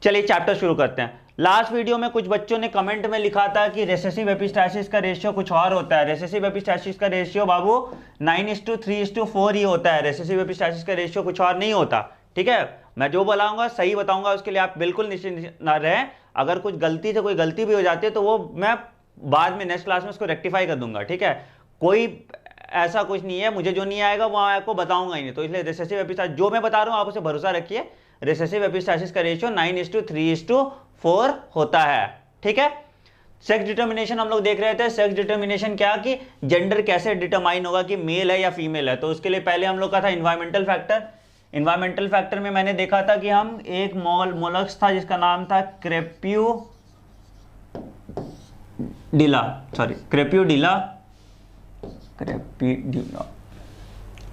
चलिए चैप्टर शुरू करते हैं। लास्ट वीडियो में कुछ बच्चों ने कमेंट में लिखा था कि रेसेसिव एपिस्टासिस का रेशियो कुछ और होता है। रेसेसिव एपिस्टासिस का रेशियो बाबू 9:3:4 ही होता है। रेसेसिव एपिस्टासिस का रेशियो कुछ और नहीं होता। ठीक है, मैं जो बताऊंगा सही बताऊंगा, उसके लिए आप बिल्कुल निश्चिंत ना रहें। अगर कुछ गलती से कोई गलती भी हो जाती है तो वो मैं बाद में नेक्स्ट क्लास में उसको रेक्टिफाई कर दूंगा। ठीक है, कोई ऐसा कुछ नहीं है, मुझे जो नहीं आएगा वो आपको बताऊंगा ही नहीं। तो इसलिए रेसेसिव एपिस्टासिस जो मैं बता रहा हूं आप उसे भरोसा रखिए। रेसेसिव एपिस्टासिस का रेशियो 9:3:4 होता है। ठीक है, सेक्स डिटर्मिनेशन हम लोग देख रहे थे। सेक्स डिटर्मिनेशन क्या कि जेंडर कैसे डिटरमाइन होगा कि मेल है या फीमेल है। तो उसके लिए पहले हम लोग का था इन्वायरमेंटल फैक्टर। इन्वायरमेंटल फैक्टर में मैंने देखा था कि हम एक मोलस्क था जिसका नाम था क्रेप्यूडिला।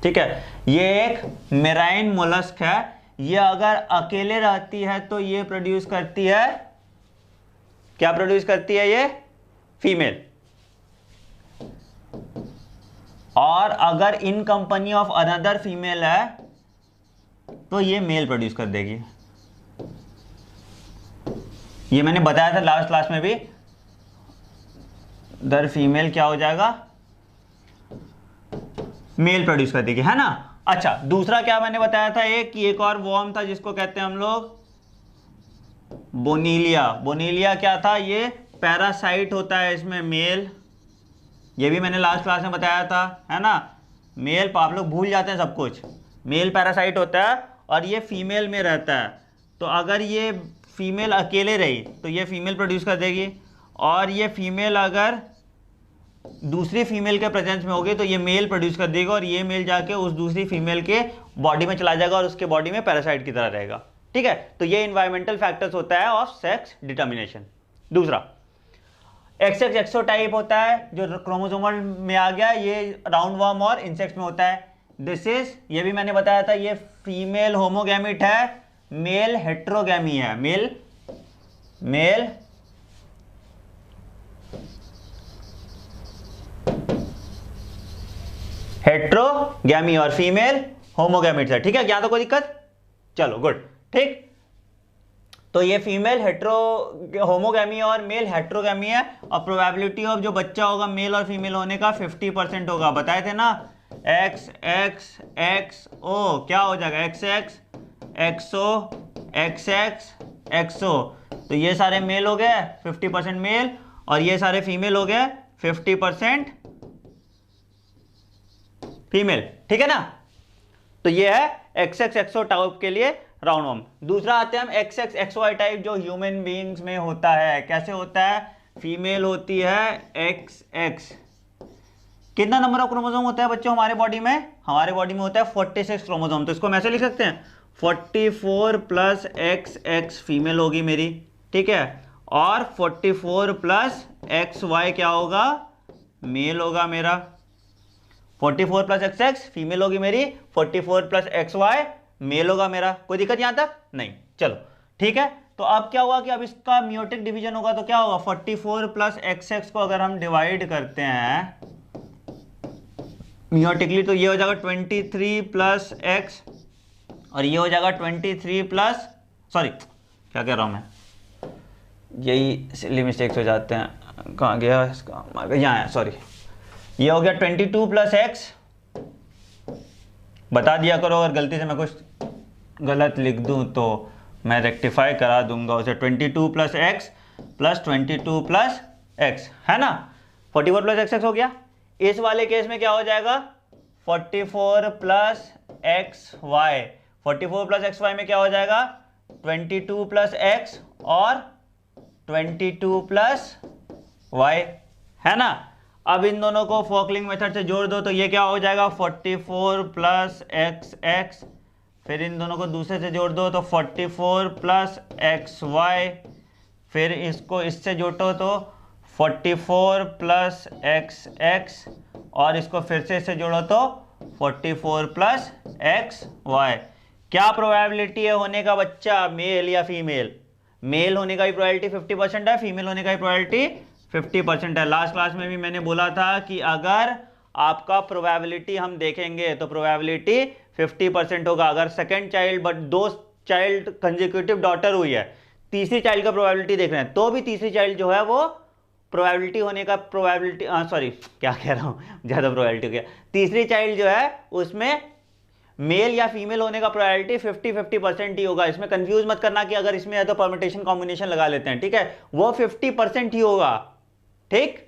ठीक है, ये एक मेराइन मोलस्क है। ये अगर अकेले रहती है तो ये प्रोड्यूस करती है, क्या प्रोड्यूस करती है? ये फीमेल। और अगर इन कंपनी ऑफ अनदर फीमेल है तो ये मेल प्रोड्यूस कर देगी। ये मैंने बताया था लास्ट क्लास में भी। दर फीमेल क्या हो जाएगा? मेल प्रोड्यूस कर देगी, है ना। अच्छा, दूसरा क्या मैंने बताया था एक और वॉर्म था जिसको कहते हैं हम लोग बोनीलिया। बोनीलिया क्या था? ये पैरासाइट होता है इसमें मेल। ये भी मैंने लास्ट क्लास में बताया था, है ना। मेल, आप लोग भूल जाते हैं सब कुछ। मेल पैरासाइट होता है और ये फीमेल में रहता है। तो अगर ये फीमेल अकेले रही तो ये फीमेल प्रोड्यूस कर देगी, और ये फीमेल अगर दूसरी फीमेल के प्रेजेंस में होगी तो ये मेल प्रोड्यूस कर देगा, और ये मेल जाके उस दूसरी फीमेल के बॉडी में चला जाएगा और उसके बॉडी में पैरासाइट की तरह रहेगा। ठीक है, तो ये इन्वायरमेंटल फैक्टर्स होता है ऑफ सेक्स डिटर्मिनेशन। दूसरा XX एक्सोटाइप होता है जो क्रोमोसोमल में आ गया। ये राउंड वॉर्म और इंसेक्ट्स में होता है। दिस इज, ये भी मैंने बताया था, ये फीमेल होमोगैमिट है, मेल हेट्रोगैमी है। मेल हेट्रोगैमी और फीमेल होमोगैमिट है। ठीक है, क्या तो कोई दिक्कत? चलो गुड। ठीक, तो ये फीमेल होमोगैमी और मेल हेट्रोगैमी है। और प्रोबेबिलिटी ऑफ जो बच्चा होगा मेल और फीमेल होने का 50% होगा। बताए थे ना, XXXO क्या हो जाएगा? XX XO XX XO। तो ये सारे मेल हो गए 50% मेल, और ये सारे फीमेल हो गए 50% फीमेल। ठीक है ना। तो ये है XXXO टाइप के लिए राउंड वॉर्म। दूसरा आते हैं हम XXXY टाइप जो ह्यूमन बीइंग्स में होता है। कैसे होता है? फीमेल होती है XX। कितना नंबर ऑफ क्रोमोसोम होता है बच्चों हमारे बॉडी में? हमारे बॉडी में होता है 46 क्रोमोसोम। तो इसको हम ऐसे लिख सकते हैं 44 + XX फीमेल होगी मेरी। ठीक है, और 44 + XY क्या होगा? मेल होगा मेरा। 44 + XX फीमेल होगी मेरी, 44 + XY मेल होगा मेरा। कोई दिक्कत यहां तक? नहीं। चलो ठीक है, तो अब क्या हुआ कि अब इसका म्यूटेक डिवीजन होगा तो क्या होगा? 44 + XX को अगर हम डिवाइड करते हैं म्यूटेकली तो ये हो जाएगा 23 + X, और ये हो जाएगा 23 + सॉरी क्या कह रहा हूं मैं, यही सिली मिस्टेक्स हो जाते हैं। कहाँ गया इसका? यहाँ है, सॉरी। ये हो गया 22 + X। बता दिया करो अगर गलती से मैं कुछ गलत लिख दूं तो मैं रेक्टिफाई करा दूंगा उसे। 22 + X + 22 + X, है ना। 44 + XX हो गया। इस वाले केस में क्या हो जाएगा? 44 + XY। 44 + XY में क्या हो जाएगा? 22 + X और 22 + Y, है ना। अब इन दोनों को फोकलिंग मेथड से जोड़ दो तो ये क्या हो जाएगा? 44 + XX। फिर इन दोनों को दूसरे से जोड़ दो तो 44 + XY। फिर इसको इससे जोड़ो तो 44 + XX, और इसको फिर से इससे जोड़ो तो 44 + XY। क्या प्रोबेबिलिटी है होने का बच्चा, मेल या फीमेल? मेल होने का भी प्रोबेबिलिटी 50% है, फीमेल होने का भी प्रोबेबिलिटी 50% है। लास्ट क्लास में भी मैंने बोला था कि अगर आपका प्रोबेबिलिटी हम देखेंगे तो प्रोबेबिलिटी 50% होगा। अगर second child but 2 child consecutive daughter हुई है, तीसरी चाइल्ड का प्रोबेबिलिटी देख रहे हैं तो भी तीसरी चाइल्ड जो है वो प्रोबेबिलिटी होने का प्रोबेबिलिटी सॉरी क्या कह रहा हूँ, ज़्यादा प्रोबेबिलिटी हो गया। तीसरी चाइल्ड जो है उसमें मेल या फीमेल होने का प्रोबेबिलिटी 50-50% ही होगा। इसमें कंफ्यूज मत करना कि अगर इसमें है तो परम्यूटेशन कॉम्बिनेशन लगा लेते हैं, ठीक है, वो 50% ही होगा। ठीक,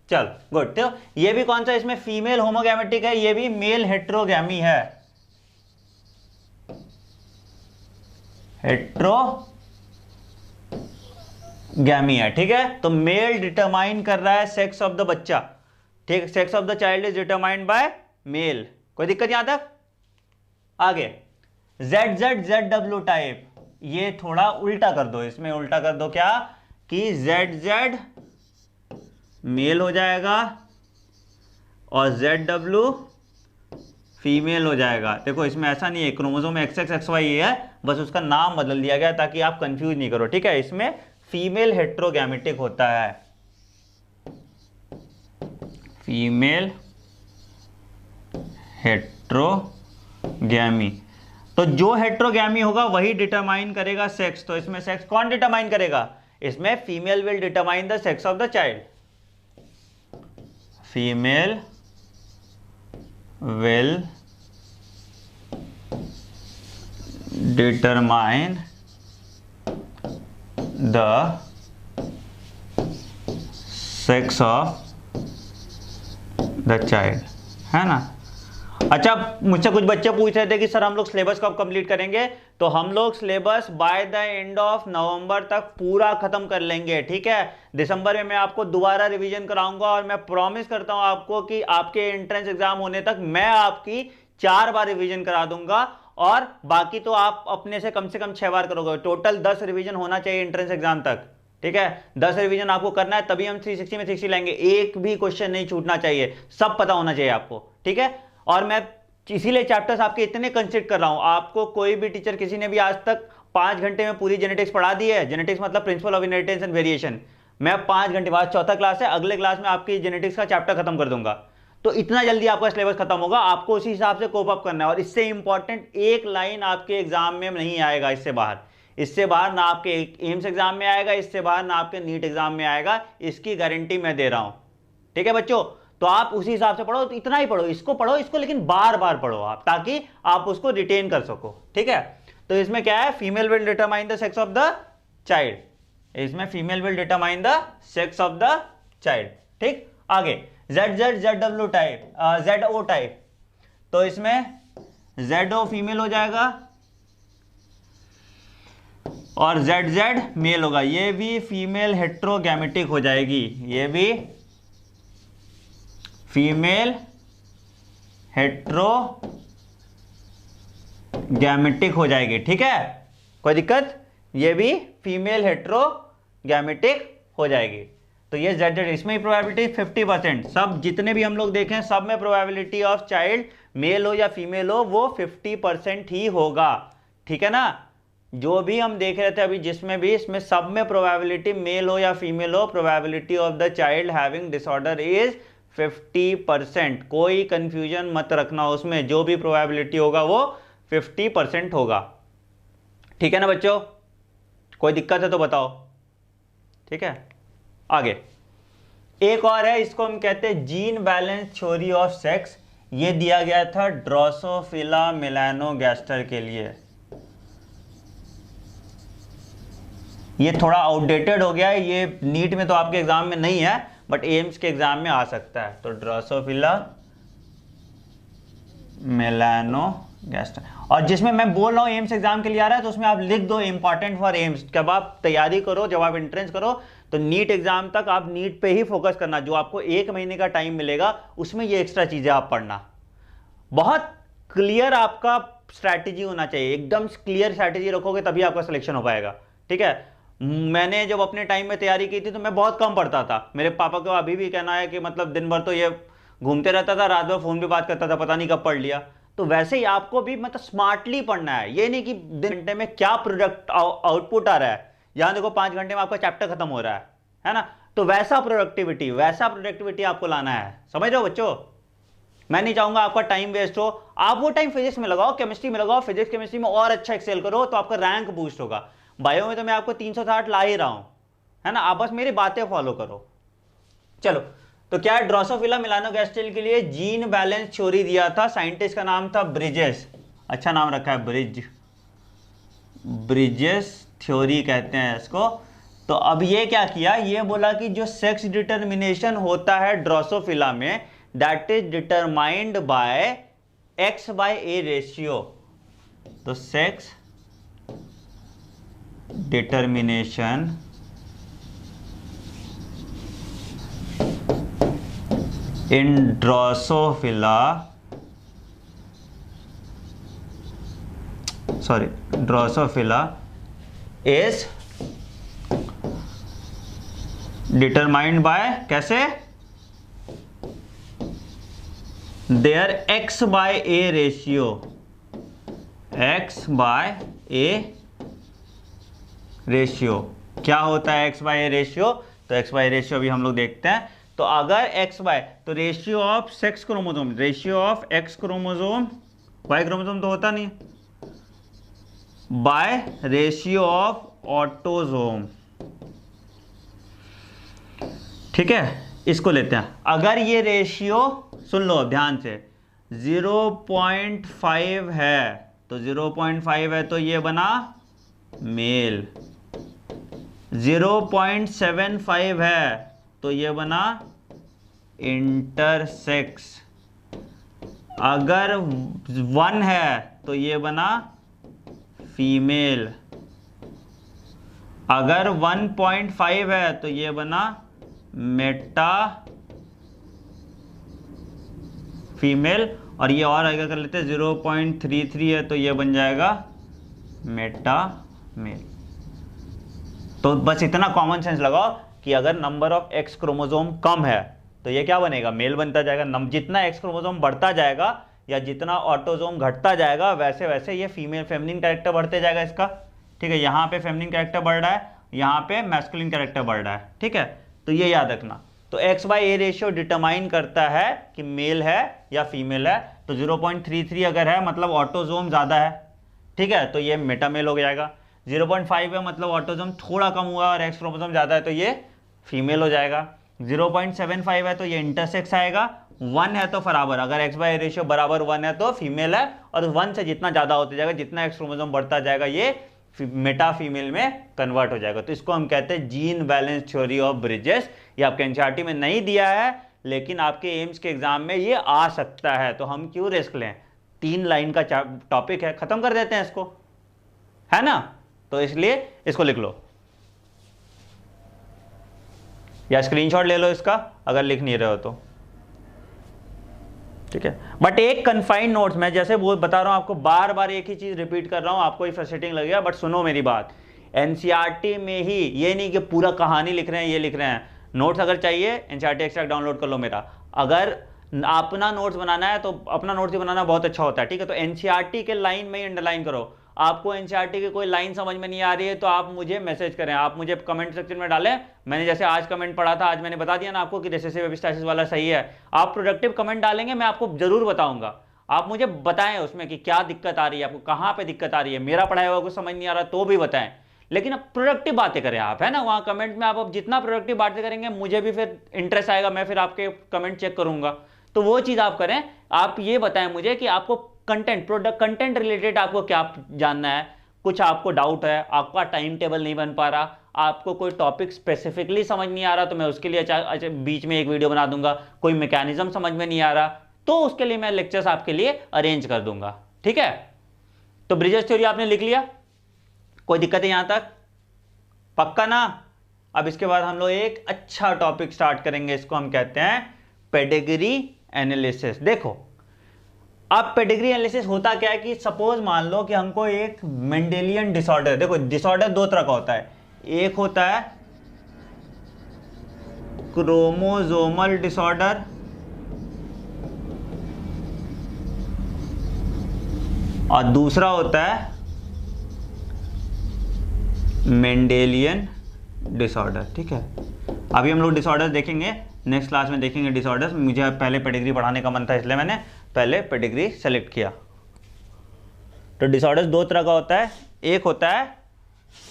चल गुड। तो ये भी कौन सा इसमें फीमेल होमोगैमेटिक है, ये भी मेल हेट्रोगैमी है, हेट्रोगैमी है, ठीक है। तो मेल डिटरमाइन कर रहा है सेक्स ऑफ द बच्चा, ठीक, sex of the child is determined by male. कोई दिक्कत यहां तक? आगे ZZ टाइप, ये थोड़ा उल्टा कर दो, इसमें उल्टा कर दो क्या कि ZZ मेल हो जाएगा और ZW फीमेल हो जाएगा। देखो इसमें ऐसा नहीं है, क्रोमोसोम XXXY है, बस उसका नाम बदल दिया गया ताकि आप कंफ्यूज नहीं करो, ठीक है। इसमें फीमेल हेट्रोगैमेटिक होता है, फीमेल हेट्रोगैमी। तो जो हेट्रोगैमी होगा वही डिटरमाइन करेगा सेक्स। तो इसमें सेक्स कौन डिटरमाइन करेगा? इसमें female will determine the sex of the child, female will determine the sex of the child, है ना। अच्छा, मुझसे कुछ बच्चे पूछ रहे थे कि सर हम लोग सिलेबस कब कंप्लीट करेंगे, तो हम लोग syllabus by the end of November तक पूरा खत्म कर लेंगे, ठीक है। दिसंबर में मैं आपको दोबारा रिवीजन कराऊंगा और मैं प्रॉमिस करता हूं आपको कि आपके एंट्रेंस एग्जाम होने तक मैं आपकी 4 बार रिवीजन करा दूंगा और बाकी तो आप अपने से कम 6 बार करोगे। टोटल 10 रिवीजन होना चाहिए एंट्रेंस एग्जाम तक, ठीक है। 10 रिवीजन आपको करना है, तभी हम 360 में 60 लेंगे। एक भी क्वेश्चन नहीं छूटना चाहिए, सब पता होना चाहिए आपको, ठीक है। और मैं इसीलिए चैप्टर्स आपके इतने कंसिडर कर रहा हूं। आपको कोई भी टीचर किसी ने भी आज तक 5 घंटे में पूरी जेनेटिक्स पढ़ा दी है, जेनेटिक्स मतलब principle of inheritance and variation, मैं 5 घंटे बाद, चौथा क्लास है, अगले क्लास में आपकी जेनेटिक्स का चैप्टर खत्म कर दूंगा। तो इतना जल्दी आपका सिलेबस खत्म होगा, आपको उसी हिसाब से कोप अप करना है। और इससे इंपॉर्टेंट एक लाइन आपके एग्जाम में नहीं आएगा, इससे बाहर ना आपके एम्स एग्जाम में आएगा, इससे बाहर ना आपके नीट एग्जाम में आएगा, इसकी गारंटी मैं दे रहा हूं, ठीक है बच्चों। तो आप उसी हिसाब से पढ़ो, तो इतना ही पढ़ो, इसको लेकिन बार बार पढ़ो आप, ताकि आप उसको रिटेन कर सको, ठीक है। तो इसमें क्या है, female will determine the sex of the child, इसमें female will determine the sex of the child, ठीक। आगे ZZ टाइप, ZO टाइप, तो इसमें ZO फीमेल हो जाएगा और ZZ मेल होगा, ये भी फीमेल हेट्रोगैमेटिक हो जाएगी, ये भी फीमेल हेट्रोगैमेटिक हो जाएगी, ठीक है, कोई दिक्कत? ये भी फीमेल हेट्रोगैमेटिक हो जाएगी। तो ये ZZ, इसमें ही प्रोबेबिलिटी 50%, सब जितने भी हम लोग देखें सब में प्रोबेबिलिटी ऑफ चाइल्ड मेल हो या फीमेल हो वो 50% ही होगा, ठीक है ना। जो भी हम देख रहे थे अभी जिसमें भी, इसमें सब में प्रोबेबिलिटी मेल हो या फीमेल हो, probability of the child having disorder is 50%। कोई कंफ्यूजन मत रखना उसमें, जो भी प्रोबेबिलिटी होगा वो 50% होगा, ठीक है ना बच्चों। कोई दिक्कत है तो बताओ, ठीक है। आगे एक और है, इसको हम कहते हैं gene balance theory of sex. ये दिया गया था ड्रोसोफिला मेलानोगैस्टर के लिए, ये थोड़ा आउटडेटेड हो गया है, ये नीट में तो आपके एग्जाम में नहीं है बट एम्स के एग्जाम में आ सकता है। तो ड्रोसोफिला मेलानोगैस्टर, और जिसमें मैं बोल रहा हूं एम्स एग्जाम के लिए आ रहा है तो उसमें आप लिख दो इंपॉर्टेंट फॉर एम्स। जब आप तैयारी करो, जब आप एंट्रेंस करो, तो नीट एग्जाम तक आप नीट पे ही फोकस करना। जो आपको 1 महीने का टाइम मिलेगा उसमें ये एक्स्ट्रा चीजें आप पढ़ना। बहुत क्लियर आपका स्ट्रैटेजी होना चाहिए, एकदम क्लियर स्ट्रैटेजी रखोगे तभी आपका सिलेक्शन हो पाएगा, ठीक है। मैंने जब अपने टाइम में तैयारी की थी तो मैं बहुत कम पढ़ता था। मेरे पापा को अभी भी कहना है कि मतलब दिन भर तो ये घूमते रहता था, रात भर फोन पे बात करता था, पता नहीं कब पढ़ लिया। तो वैसे ही आपको भी मतलब स्मार्टली पढ़ना है, ये नहीं कि दिन घंटे में क्या प्रोडक्ट आउटपुट आ रहा है, यहां देखो 5 घंटे में आपका चैप्टर खत्म हो रहा है ना। तो वैसा प्रोडक्टिविटी आपको लाना है, समझ रहे हो बच्चों। मैं नहीं चाहूंगा आपका टाइम वेस्ट हो, आप वो टाइम फिजिक्स में लगाओ, केमिस्ट्री में लगाओ, फिजिक्स केमिस्ट्री में और अच्छा एक्सेल करो तो आपका रैंक बूस्ट होगा। बायो में तो मैं आपको 360 ला ही रहा हूं, है ना, आप बस मेरी बातें फॉलो करो। चलो, तो क्या है, ड्रोसोफिला मेलानोगास्ट्रल के लिए जीन बैलेंस थ्योरी दिया था, साइंटिस्ट का नाम था ब्रिजेस, अच्छा नाम रखा है ब्रिजेस थ्योरी कहते हैं इसको। तो अब ये क्या किया, ये बोला कि जो सेक्स डिटर्मिनेशन होता है ड्रोसोफिला में, that is determined by X/A ratio. तो sex determination in Drosophila is determined by कैसे, there X/A ratio, X/A ratio क्या होता है X/A रेशियो, तो X/A रेशियो अभी हम लोग देखते हैं। तो अगर X/Y, तो ratio of sex chromosome, ratio of X chromosome, Y chromosome तो होता नहीं, बाय रेशियो ऑफ ऑटोसोम, ठीक है, इसको लेते हैं। अगर ये रेशियो, सुन लो ध्यान से, 0.5 है, तो 0.5 है तो ये बना मेल, 0.75 है तो ये बना इंटरसेक्स, अगर 1 है तो ये बना फीमेल, अगर 1.5 है तो ये बना मेटा फीमेल, और ये और आगे कर लेते हैं, 0.33 है तो ये बन जाएगा मेटा मेल। तो बस इतना कॉमन सेंस लगाओ कि अगर नंबर ऑफ एक्स क्रोमोसोम कम है तो ये क्या बनेगा, मेल बनता जाएगा। जितना एक्स क्रोमोसोम बढ़ता जाएगा या जितना ऑटोसोम घटता जाएगा, वैसे वैसे ये फीमेल फेमिनिन कैरेक्टर बढ़ते जाएगा इसका, ठीक है। यहाँ पे फेमिनिन कैरेक्टर बढ़ रहा है, यहाँ पे मैस्कुलिन कैरेक्टर बढ़ रहा है, ठीक है। तो ये याद रखना। तो X/A रेशियो डिटरमाइन करता है कि मेल है या फीमेल है। तो 0.33 अगर है मतलब ऑटोसोम ज़्यादा है, ठीक है, तो ये मेटामेल हो जाएगा। 0.5 है मतलब ऑटोसोम थोड़ा कम हुआ और एक्स क्रोमोसोम ज़्यादा है तो ये फीमेल हो जाएगा। 0.75 है तो ये इंटरसेक्स आएगा। 1 है तो बराबर, अगर X/A रेशियो बराबर 1 है तो फीमेल है, और 1 से जितना ज़्यादा होता जाएगा, जितना एक्स क्रोमोसोम बढ़ता जाएगा, ये मेटा फीमेल में कन्वर्ट हो जाएगा। तो इसको हम कहते हैं gene balance theory of bridges. ये आपके एनसीईआरटी में नहीं दिया है, लेकिन आपके एम्स के एग्जाम में ये आ सकता है, तो हम क्यों रिस्क लें। 3 लाइन का टॉपिक है, खत्म कर देते हैं इसको, है ना। तो इसलिए इसको लिख लो या स्क्रीनशॉट ले लो इसका अगर लिख नहीं रहे हो तो, ठीक है। बट एक कन्फाइंड नोट्स, मैं जैसे वो बता रहा हूं आपको, बार बार एक ही चीज रिपीट कर रहा हूं, आपको ही फ्रस्ट्रेटिंग लगेगा, बट सुनो मेरी बात। एनसीईआरटी में ही, ये नहीं कि पूरा कहानी लिख रहे हैं, ये लिख रहे हैं। नोट्स अगर चाहिए एनसीईआरटी एक्सट्रैक्ट डाउनलोड कर लो मेरा। अगर अपना नोट्स बनाना है तो अपना नोट्स ही बनाना बहुत अच्छा होता है, ठीक है। तो एनसीईआरटी के लाइन में ही अंडरलाइन करो। आपको एनसीईआरटी की कोई लाइन समझ में नहीं आ रही है तो आप मुझे मैसेज करें, आप मुझे कमेंट सेक्शन में डालें। मैंने जैसे आज कमेंट पढ़ा था, आज मैंने बता दिया ना आपको कि रिसेसिव एपिस्टासिस वाला सही है। आप प्रोडक्टिव कमेंट डालेंगे, मैं आपको जरूर बताऊंगा। आप मुझे बताएं उसमें कि क्या दिक्कत आ रही है आपको, कहाँ पे दिक्कत आ रही है। मेरा पढ़ाया हुआ कुछ समझ नहीं आ रहा तो भी बताएं, लेकिन अब प्रोडक्टिव बातें करें आप, है ना। वहाँ कमेंट में आप जितना प्रोडक्टिव बातें करेंगे मुझे भी फिर इंटरेस्ट आएगा, मैं फिर आपके कमेंट चेक करूंगा। तो वो चीज़ आप करें। आप ये बताएं मुझे कि आपको कंटेंट, प्रोडक्ट कंटेंट रिलेटेड आपको क्या जानना है। कुछ आपको डाउट है, आपका टाइम टेबल नहीं बन पा रहा, आपको कोई टॉपिक स्पेसिफिकली समझ नहीं आ रहा, तो मैं उसके लिए बीच में एक वीडियो बना दूंगा। कोई मैकेनिज्म समझ में नहीं आ रहा तो उसके लिए मैं लेक्चर्स आपके लिए अरेंज कर दूंगा, ठीक है। तो ब्रिजेस थ्योरी आपने लिख लिया, कोई दिक्कत है यहां तक, पक्का ना। अब इसके बाद हम लोग एक अच्छा टॉपिक स्टार्ट करेंगे, इसको हम कहते हैं पेडिग्री एनालिसिस। देखो अब पेडिग्री एनालिसिस होता क्या है कि सपोज मान लो कि हमको एक मेंडेलियन डिसऑर्डर, देखो डिसऑर्डर 2 तरह का होता है। एक होता है क्रोमोसोमल डिसऑर्डर, और दूसरा होता है मेंडेलियन डिसऑर्डर, ठीक है। अभी हम लोग डिसऑर्डर देखेंगे, नेक्स्ट क्लास में देखेंगे डिसऑर्डर्स। मुझे पहले पेडिग्री पढ़ाने का मन था इसलिए मैंने पहले पेडिग्री सेलेक्ट किया। तो डिसऑर्डर्स 2 तरह का होता है। एक होता है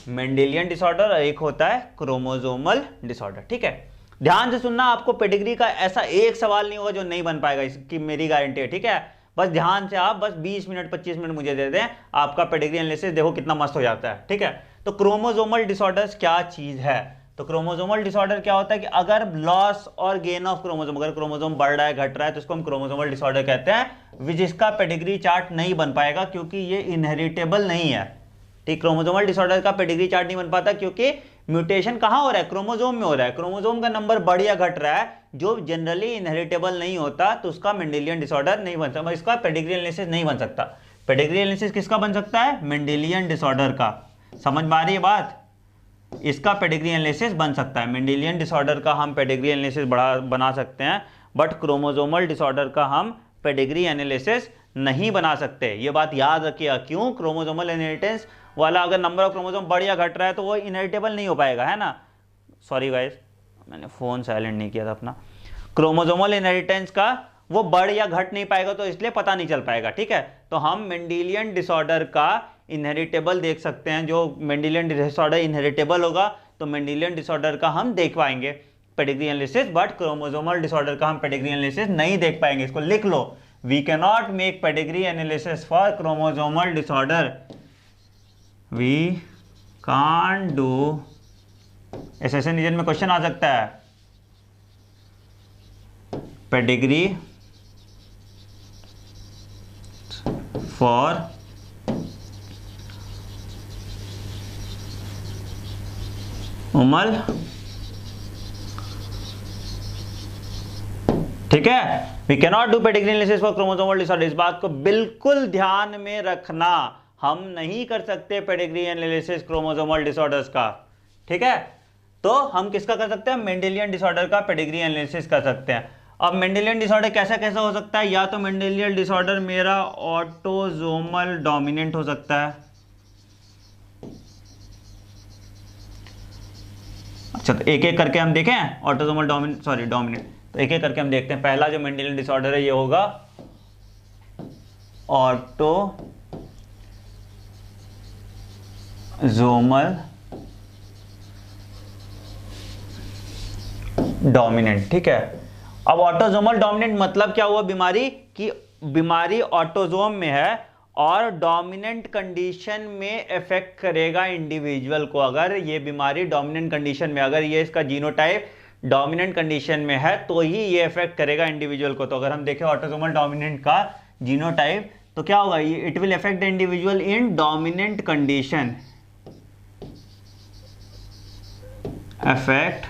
मेंडेलियन डिसऑर्डर और एक होता है क्रोमोसोमल डिसऑर्डर। ठीक है, ध्यान से सुनना, आपको पेडिग्री का ऐसा एक सवाल नहीं होगा जो नहीं बन पाएगा, इसकी मेरी गारंटी है। ठीक है, बस ध्यान से आप बस 20 मिनट 25 मिनट मुझे दे दें, आपका पेडिग्री एनालिसिस देखो कितना मस्त हो जाता है। ठीक है, तो क्रोमोसोमल डिसऑर्डर्स क्या चीज है? तो क्रोमोसोमल डिसऑर्डर क्या होता है कि अगर लॉस और गेन ऑफ क्रोमोसोम, अगर क्रोमोसोम बढ़ रहा है घट रहा है तो उसको हम क्रोमोसोमल डिसऑर्डर कहते हैं, जिसका पेडिग्री चार्ट नहीं बन पाएगा क्योंकि ये इनहेरिटेबल नहीं है। ठीक, क्रोमोसोमल डिसऑर्डर का पेडिग्री चार्ट नहीं बन पाता क्योंकि म्यूटेशन कहां हो रहा है? क्रोमोसोम में हो रहा है। क्रोमोसोम का नंबर बढ़ या घट रहा है जो जनरली इनहेरिटेबल नहीं होता, तो उसका मेंडेलियन डिसऑर्डर नहीं बन सकता, इसका पेडिग्री एनालिसिस नहीं बन सकता। पेडिग्री एनालिसिस किसका बन सकता है? मेंडेलियन डिसऑर्डर का। समझ में आ रही है बात? इसका पेडिग्री एनालिसिस बन सकता है। मेंडेलियन डिसऑर्डर का हम पेडिग्री एनालिसिस बना सकते हैं, बट क्रोमोसोमल डिसऑर्डर का हम पेडिग्री एनालिसिस नहीं बना सकते। ये बात याद रखिएगा। क्यों? क्रोमोसोमल इनहेरिटेंस वाला अगर नंबर ऑफ क्रोमोसोम बढ़ या घट रहा है तो वो इनहेरिटेबल नहीं हो पाएगा, है ना। सॉरी गाइस, मैंने फोन साइलेंट नहीं किया था अपना। क्रोमोसोमल इनहेरिटेंस का वो बढ़ या घट नहीं पाएगा तो इसलिए पता नहीं चल पाएगा। ठीक है, तो हम मेंडेलियन डिसऑर्डर का इनहेरिटेबल देख सकते हैं। जो मेंडेलियन डिसऑर्डर इनहेरिटेबल होगा तो मेंडेलियन डिसऑर्डर का हम देख पाएंगे pedigree analysis, but chromosomal disorder का हम पेडिग्री एनालिसिस नहीं देख पाएंगे। इसको लिख लो, we can not make pedigree analysis for chromosomal disorder. We can't do, SSC region में क्वेश्चन आ सकता है, पेडिग्री फॉर उमल। ठीक है, we can not do pedigree analysis for chromosomal disorder. इस बात को बिल्कुल ध्यान में रखना, हम नहीं कर सकते पेडिग्री एनालिसिस क्रोमोसोमल डिसऑर्डर्स का। ठीक है, तो हम किसका कर सकते हैं? मेंडेलियन डिसऑर्डर का पेडिग्री एनालिसिस कर सकते हैं। अब मेंडेलियन डिसऑर्डर कैसा कैसा हो सकता है? या तो मेंडेलियन डिसऑर्डर मेरा ऑटोसोमल डोमिनेंट हो सकता है। अच्छा, तो एक एक करके हम देखें। ऑटोसोमल डोमिनेंट, तो एक एक करके हम देखते हैं। पहला जो मेंडेलियन डिसऑर्डर है ये होगा ऑटोसोमल डोमिनेंट। ठीक है, अब ऑटोसोमल डोमिनेंट मतलब क्या हुआ? बीमारी की बीमारी ऑटोसोम में है और डोमिनेंट कंडीशन में इफेक्ट करेगा इंडिविजुअल को। अगर ये बीमारी डोमिनेंट कंडीशन में, अगर ये इसका जीनोटाइप डोमिनेंट कंडीशन में है तो ही ये इफेक्ट करेगा इंडिविजुअल को। तो अगर हम देखें ऑटोसोमल डोमिनेंट का जीनोटाइप तो क्या होगा? It will affect the individual in dominant condition, affect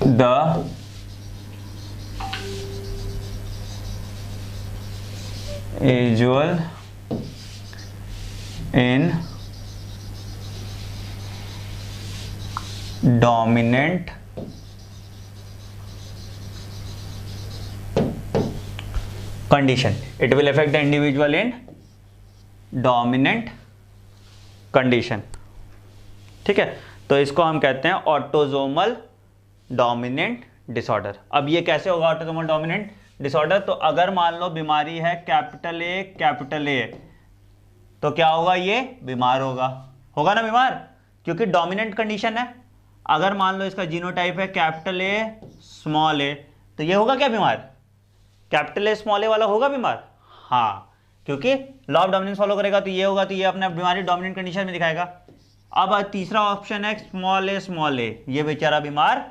the individual in dominant condition. It will affect the individual in dominant condition. ठीक है, तो इसको हम कहते हैं ऑटोसोमल डोमिनेंट डिसऑर्डर। अब ये कैसे होगा ऑटोसोमल डोमिनेंट डिसऑर्डर? तो अगर मान लो बीमारी है कैपिटल ए, तो क्या होगा? ये बीमार होगा ना बीमार, क्योंकि डोमिनेंट कंडीशन है। अगर मान लो इसका जीनोटाइप है कैपिटल ए स्मॉल ए, तो ये होगा क्या? बीमार। कैपिटल ए स्मॉल ए वाला होगा बीमार, हाँ, क्योंकि लॉ ऑफ डोमिनेंस फॉलो करेगा तो ये होगा, तो ये अपने बीमारी डोमिनेंट कंडीशन में दिखाएगा। अब तीसरा ऑप्शन है स्मॉल ए, ये बेचारा बीमार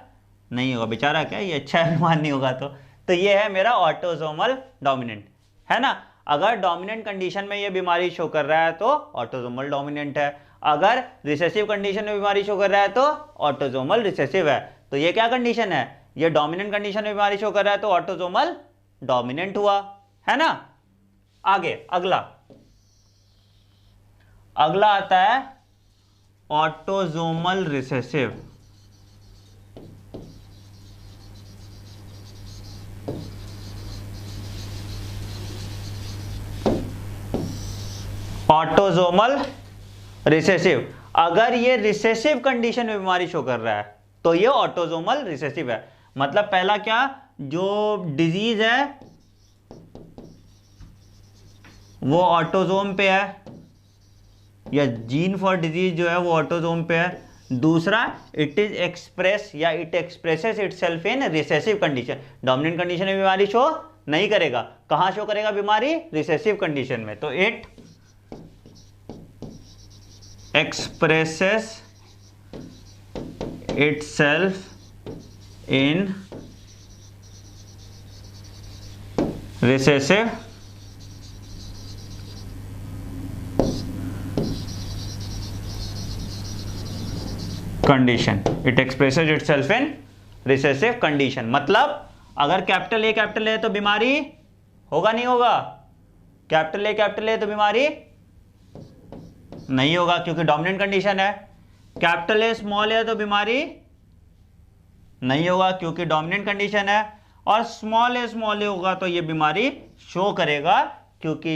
नहीं होगा। बेचारा क्या, ये अच्छा है, बीमार नहीं होगा। तो ये है मेरा ऑटोसोमल डोमिनेंट, है ना। अगर डोमिनेंट कंडीशन में ये बीमारी शो कर रहा है तो ऑटोसोमल डोमिनेंट है, अगर रिसेसिव कंडीशन में बीमारी शो कर रहा है तो ऑटोसोमल रिसेसिव है। तो ये क्या कंडीशन है? ये डोमिनेंट कंडीशन में बीमारी शो कर रहा है तो ऑटोसोमल डोमिनेंट हुआ, है ना। आगे अगला आता है ऑटोसोमल रिसेसिव। ऑटोसोमल रिसेसिव, अगर ये रिसेसिव कंडीशन में बीमारी शो कर रहा है तो ये ऑटोसोमल रिसेसिव है। मतलब पहला क्या, जो डिजीज है वो ऑटोजोम पे है, या जीन फॉर डिजीज जो है वो ऑटोजोम पे है। दूसरा, इट इज एक्सप्रेस या it expresses itself in recessive condition. Dominant condition में बीमारी शो नहीं करेगा, कहां शो करेगा बीमारी? रिसेसिव कंडीशन में। तो it expresses itself in recessive condition. It expresses itself in recessive condition. मतलब अगर कैपिटल ए तो बीमारी होगा नहीं होगा? कैपिटल ए तो बीमारी नहीं होगा क्योंकि डोमिनेंट कंडीशन है। कैपिटल ए स्मॉल है तो बीमारी नहीं होगा क्योंकि डोमिनेंट कंडीशन है। और स्मॉल ए होगा तो ये बीमारी शो करेगा क्योंकि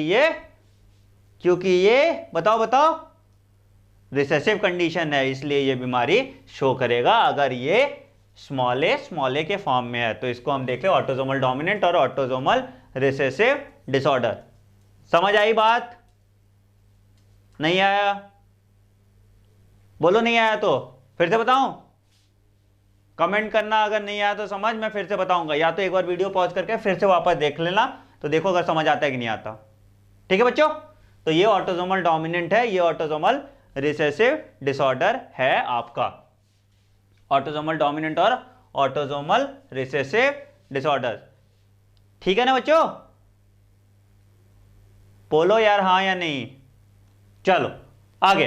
ये बताओ रिसेसिव कंडीशन है, इसलिए ये बीमारी शो करेगा अगर ये स्मॉल ए के फॉर्म में है। तो इसको हम देख ले ऑटोजोमल डोमिनेंट और ऑटोजोमल रिसेसिव डिसऑर्डर। समझ आई बात? नहीं आया? बोलो नहीं आया तो फिर से बताऊं? कमेंट करना अगर नहीं आया तो समझ, मैं फिर से बताऊंगा, या तो एक बार वीडियो पॉज करके फिर से वापस देख लेना तो देखो अगर समझ आता है कि नहीं आता। ठीक है बच्चों? तो ये ऑटोजोमल डोमिनेंट है, ये ऑटोजोमल रिसेसिव डिसऑर्डर है आपका। ऑटोजोमल डोमिनेंट और ऑटोजोमल रिसेसिव डिसऑर्डर। ठीक है ना बच्चों? बोलो यार हां या नहीं। चलो आगे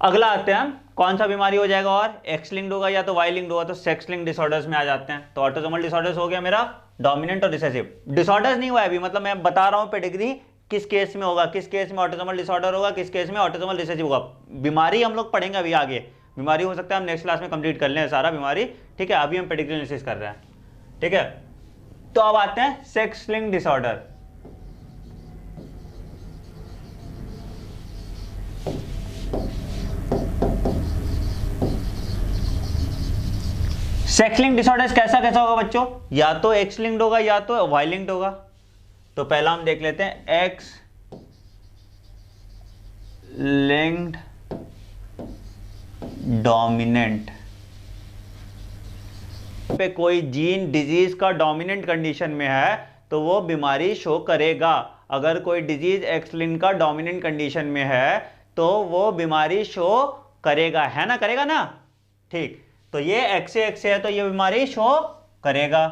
अगला आते हैं हम। कौन सा बीमारी हो जाएगा? और एक्स लिंक्ड होगा या तो वाई लिंक्ड होगा, तो सेक्स लिंक्ड डिसऑर्डर्स में आ जाते हैं। तो ऑटोजोमल डिसऑर्डर्स हो गया मेरा डोमिनेंट और रिसेसिव। डिसऑर्डर्स नहीं हुआ है अभी, मतलब मैं बता रहा हूं पेडिग्री किस केस में होगा, किस केस में ऑटोजोमल डिसऑर्डर होगा, किस केस में ऑटोजोमल रिसेसिव होगा। बीमारी हम लोग पढ़ेंगे अभी आगे, बीमारी हो सकता है हम नेक्स्ट क्लास में कंप्लीट कर लें सारा बीमारी। ठीक है, अभी हम पेडिग्री एनालिसिस कर रहे हैं। ठीक है, तो अब आते हैं sex linked disorder. Sex linked disorder कैसा होगा बच्चों? या तो एक्स लिंक्ड होगा या तो वाई लिंक्ड होगा। तो पहला हम देख लेते हैं एक्स लिंक्ड डोमिनेंट पे कोई जीन डिजीज का डोमिनेंट कंडीशन में है तो वो बीमारी शो करेगा। अगर कोई डिजीज एक्स लिंक्ड का डोमिनेंट कंडीशन में है तो वो बीमारी शो करेगा, है ना? करेगा ना? ठीक, तो ये एक्स है तो ये बीमारी शो करेगा।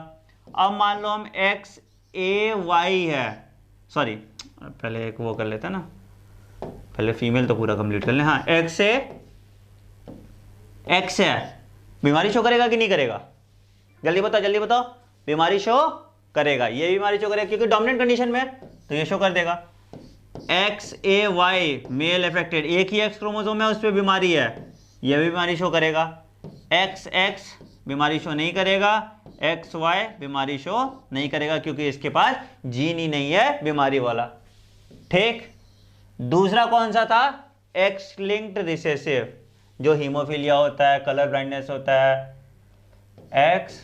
अब मान लो हम एक्स ए वाई है, सॉरी पहले एक वो कर लेते हैं ना, पहले फीमेल तो पूरा कंप्लीट कर ले। हाँ, एक्स है, बीमारी शो करेगा कि नहीं करेगा? जल्दी बताओ। बीमारी शो करेगा, ये बीमारी शो करेगा क्योंकि डोमिनेंट कंडीशन में है तो ये शो कर देगा। X A Y mail affected, एक ही एक्स क्रोमोसोम है उस पर बीमारी है, ये भी बीमारी शो करेगा। एक्स एक्स बीमारी शो नहीं करेगा, एक्स वाई बीमारी शो नहीं करेगा क्योंकि इसके पास जीन ही नहीं है बीमारी वाला। ठीक, दूसरा कौन सा था? एक्स लिंक्ड रिसेसिव, जो हीमोफीलिया होता है, कलर ब्लाइंडनेस होता है। एक्स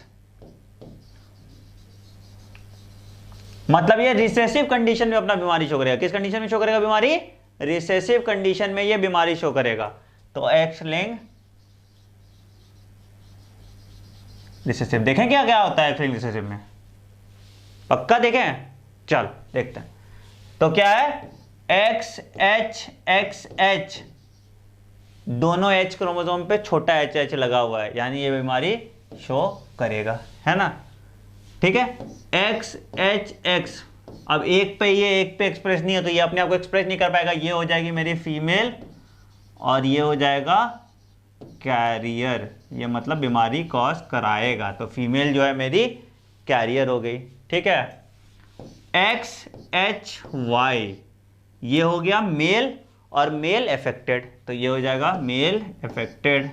मतलब ये रिसेसिव कंडीशन में अपना बीमारी शो करेगा। किस कंडीशन में शो करेगा बीमारी? रिसेसिव कंडीशन में ये बीमारी शो करेगा। तो एक्स लिंक्ड रिसेसिव देखें क्या होता है एक्स लिंक्ड रिसेसिव में, पक्का देखें? चल देखते हैं। तो क्या है? एक्स एच दोनों एच क्रोमोसोम पे छोटा एच लगा हुआ है, यानी ये बीमारी शो करेगा, है ना? ठीक है, एक्स एच एक्स। अब एक पे ये एक पे एक्सप्रेस नहीं है तो ये अपने आप को एक्सप्रेस नहीं कर पाएगा, ये हो जाएगी मेरी फीमेल और ये हो जाएगा कैरियर, ये मतलब बीमारी कॉज कराएगा। तो फीमेल जो है मेरी कैरियर हो गई। ठीक है, एक्स एच वाई ये हो गया मेल और मेल अफेक्टेड, तो ये हो जाएगा मेल अफेक्टेड,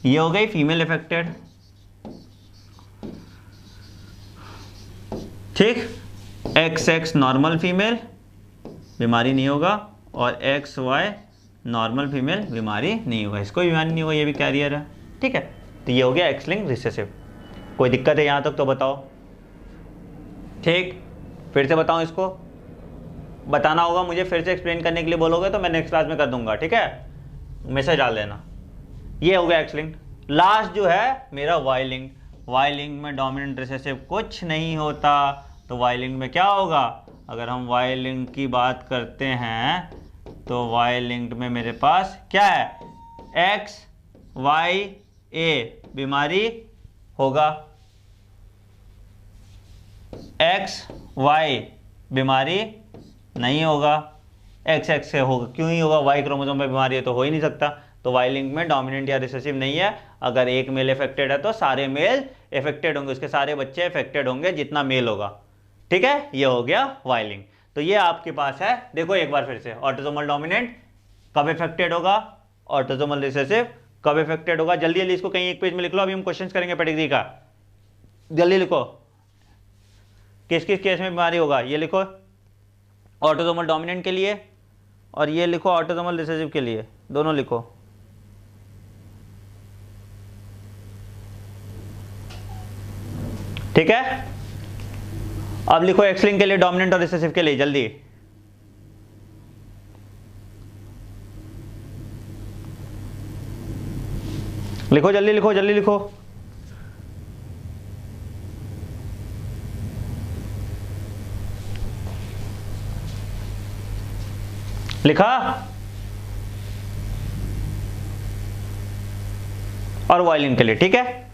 ये हो गई फीमेल अफेक्टेड। ठीक, एक्स एक्स नॉर्मल फीमेल बीमारी नहीं होगा और एक्स वाई नॉर्मल फीमेल बीमारी नहीं होगा, इसको बीमारी नहीं होगा, ये भी कैरियर है। ठीक है, तो ये हो गया एक्स लिंक्ड रिसेसिव। कोई दिक्कत है यहाँ तक तो बताओ। ठीक, फिर से बताऊं इसको, बताना होगा मुझे, फिर से एक्सप्लेन करने के लिए बोलोगे तो मैं नेक्स्ट क्लास में कर दूंगा, ठीक है, मैसेज डाल देना। ये हो गया एक्स लिंक्ड। लास्ट जो है मेरा वाई लिंक्ड। वाई लिंक्ड में डोमिनेंट रिसेसिव कुछ नहीं होता, तो वाई लिंक्ड में क्या होगा, अगर हम वाई लिंक्ड की बात करते हैं तो वाई लिंक्ड में मेरे पास क्या है, एक्स वाई ए बीमारी होगा, एक्स वाई बीमारी नहीं होगा, एक्स एक्स से होगा, क्यों नहीं होगा, वाई क्रोमोसोम पे बीमारी है तो हो ही नहीं सकता। तो वाई लिंक में डोमिनेंट या रिसेसिव नहीं है। अगर एक मेल इफेक्टेड है तो सारे मेल इफेक्टेड होंगे, उसके सारे बच्चे इफेक्टेड होंगे जितना मेल होगा, ठीक है। ये हो गया वाई लिंक। तो ये आपके पास है, देखो एक बार फिर से, ऑटोसोमल डोमिनेंट कब इफेक्टेड होगा, ऑटोसोमल रिसेसिव कब इफेक्टेड होगा। जल्दी जल्दी इसको कहीं एक पेज में लिख लो, अभी हम क्वेश्चन करेंगे पेडिग्री का, जल्दी लिखो किस किस केस में बीमारी होगा। ये लिखो ऑटोसोमल डोमिनेंट के लिए, और ये लिखो ऑटोसोमल रिसेसिव के लिए, दोनों लिखो। ठीक है, अब लिखो एक्स लिंक के लिए, डोमिनेंट और रिसेसिव के लिए, जल्दी लिखो, जल्दी लिखो, जल्दी लिखो। लिखा, और वाई लिंक के लिए, ठीक है।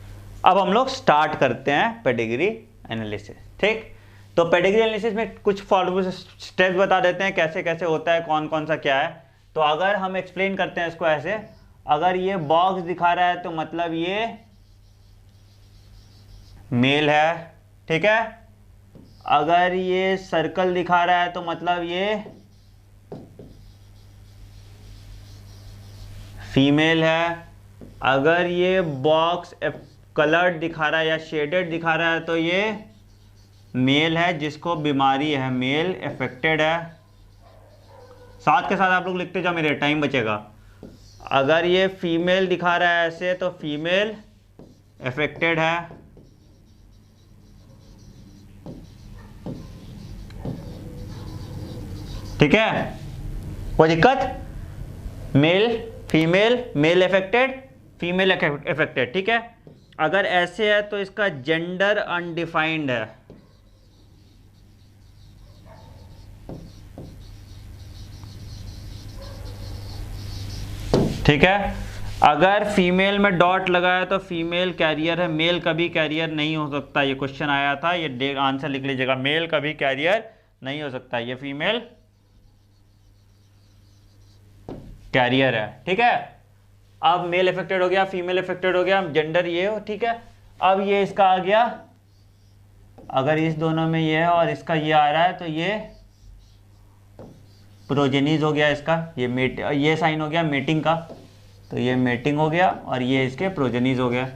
अब हम लोग स्टार्ट करते हैं पेडिग्री एनालिसिस, ठीक। तो पेडिग्री एनालिसिस में कुछ फॉलो स्टेप्स बता देते हैं कैसे कैसे होता है, कौन कौन सा क्या है। तो अगर हम एक्सप्लेन करते हैं इसको ऐसे, अगर ये बॉक्स दिखा रहा है तो मतलब ये मेल है, ठीक है। अगर ये सर्कल दिखा रहा है तो मतलब ये फीमेल है। अगर ये बॉक्स कलर्ड दिखा रहा है या शेडेड दिखा रहा है तो ये मेल है जिसको बीमारी है, मेल अफेक्टेड है। साथ के साथ आप लोग लिखते जाओ, मेरे टाइम बचेगा। अगर ये फीमेल दिखा रहा है ऐसे तो फीमेल अफेक्टेड है, ठीक है, कोई दिक्कत, male female, male affected female affected, ठीक है। अगर ऐसे है तो इसका जेंडर अनडिफाइंड है, ठीक है। अगर फीमेल में डॉट लगा है तो फीमेल कैरियर है, मेल कभी कैरियर नहीं हो सकता। ये क्वेश्चन आया था, ये आंसर लिख लीजिएगा, मेल कभी कैरियर नहीं हो सकता, ये फीमेल कैरियर है, ठीक है। अब मेल इफेक्टेड हो गया, फीमेल इफेक्टेड हो गया, जेंडर ये हो, ठीक है। अब ये इसका आ गया, अगर इस दोनों में ये है और इसका ये आ रहा है तो ये प्रोजेनिज हो गया इसका, ये साइन हो गया मेटिंग का, तो ये मेटिंग हो गया और ये इसके प्रोजेनिज हो गया।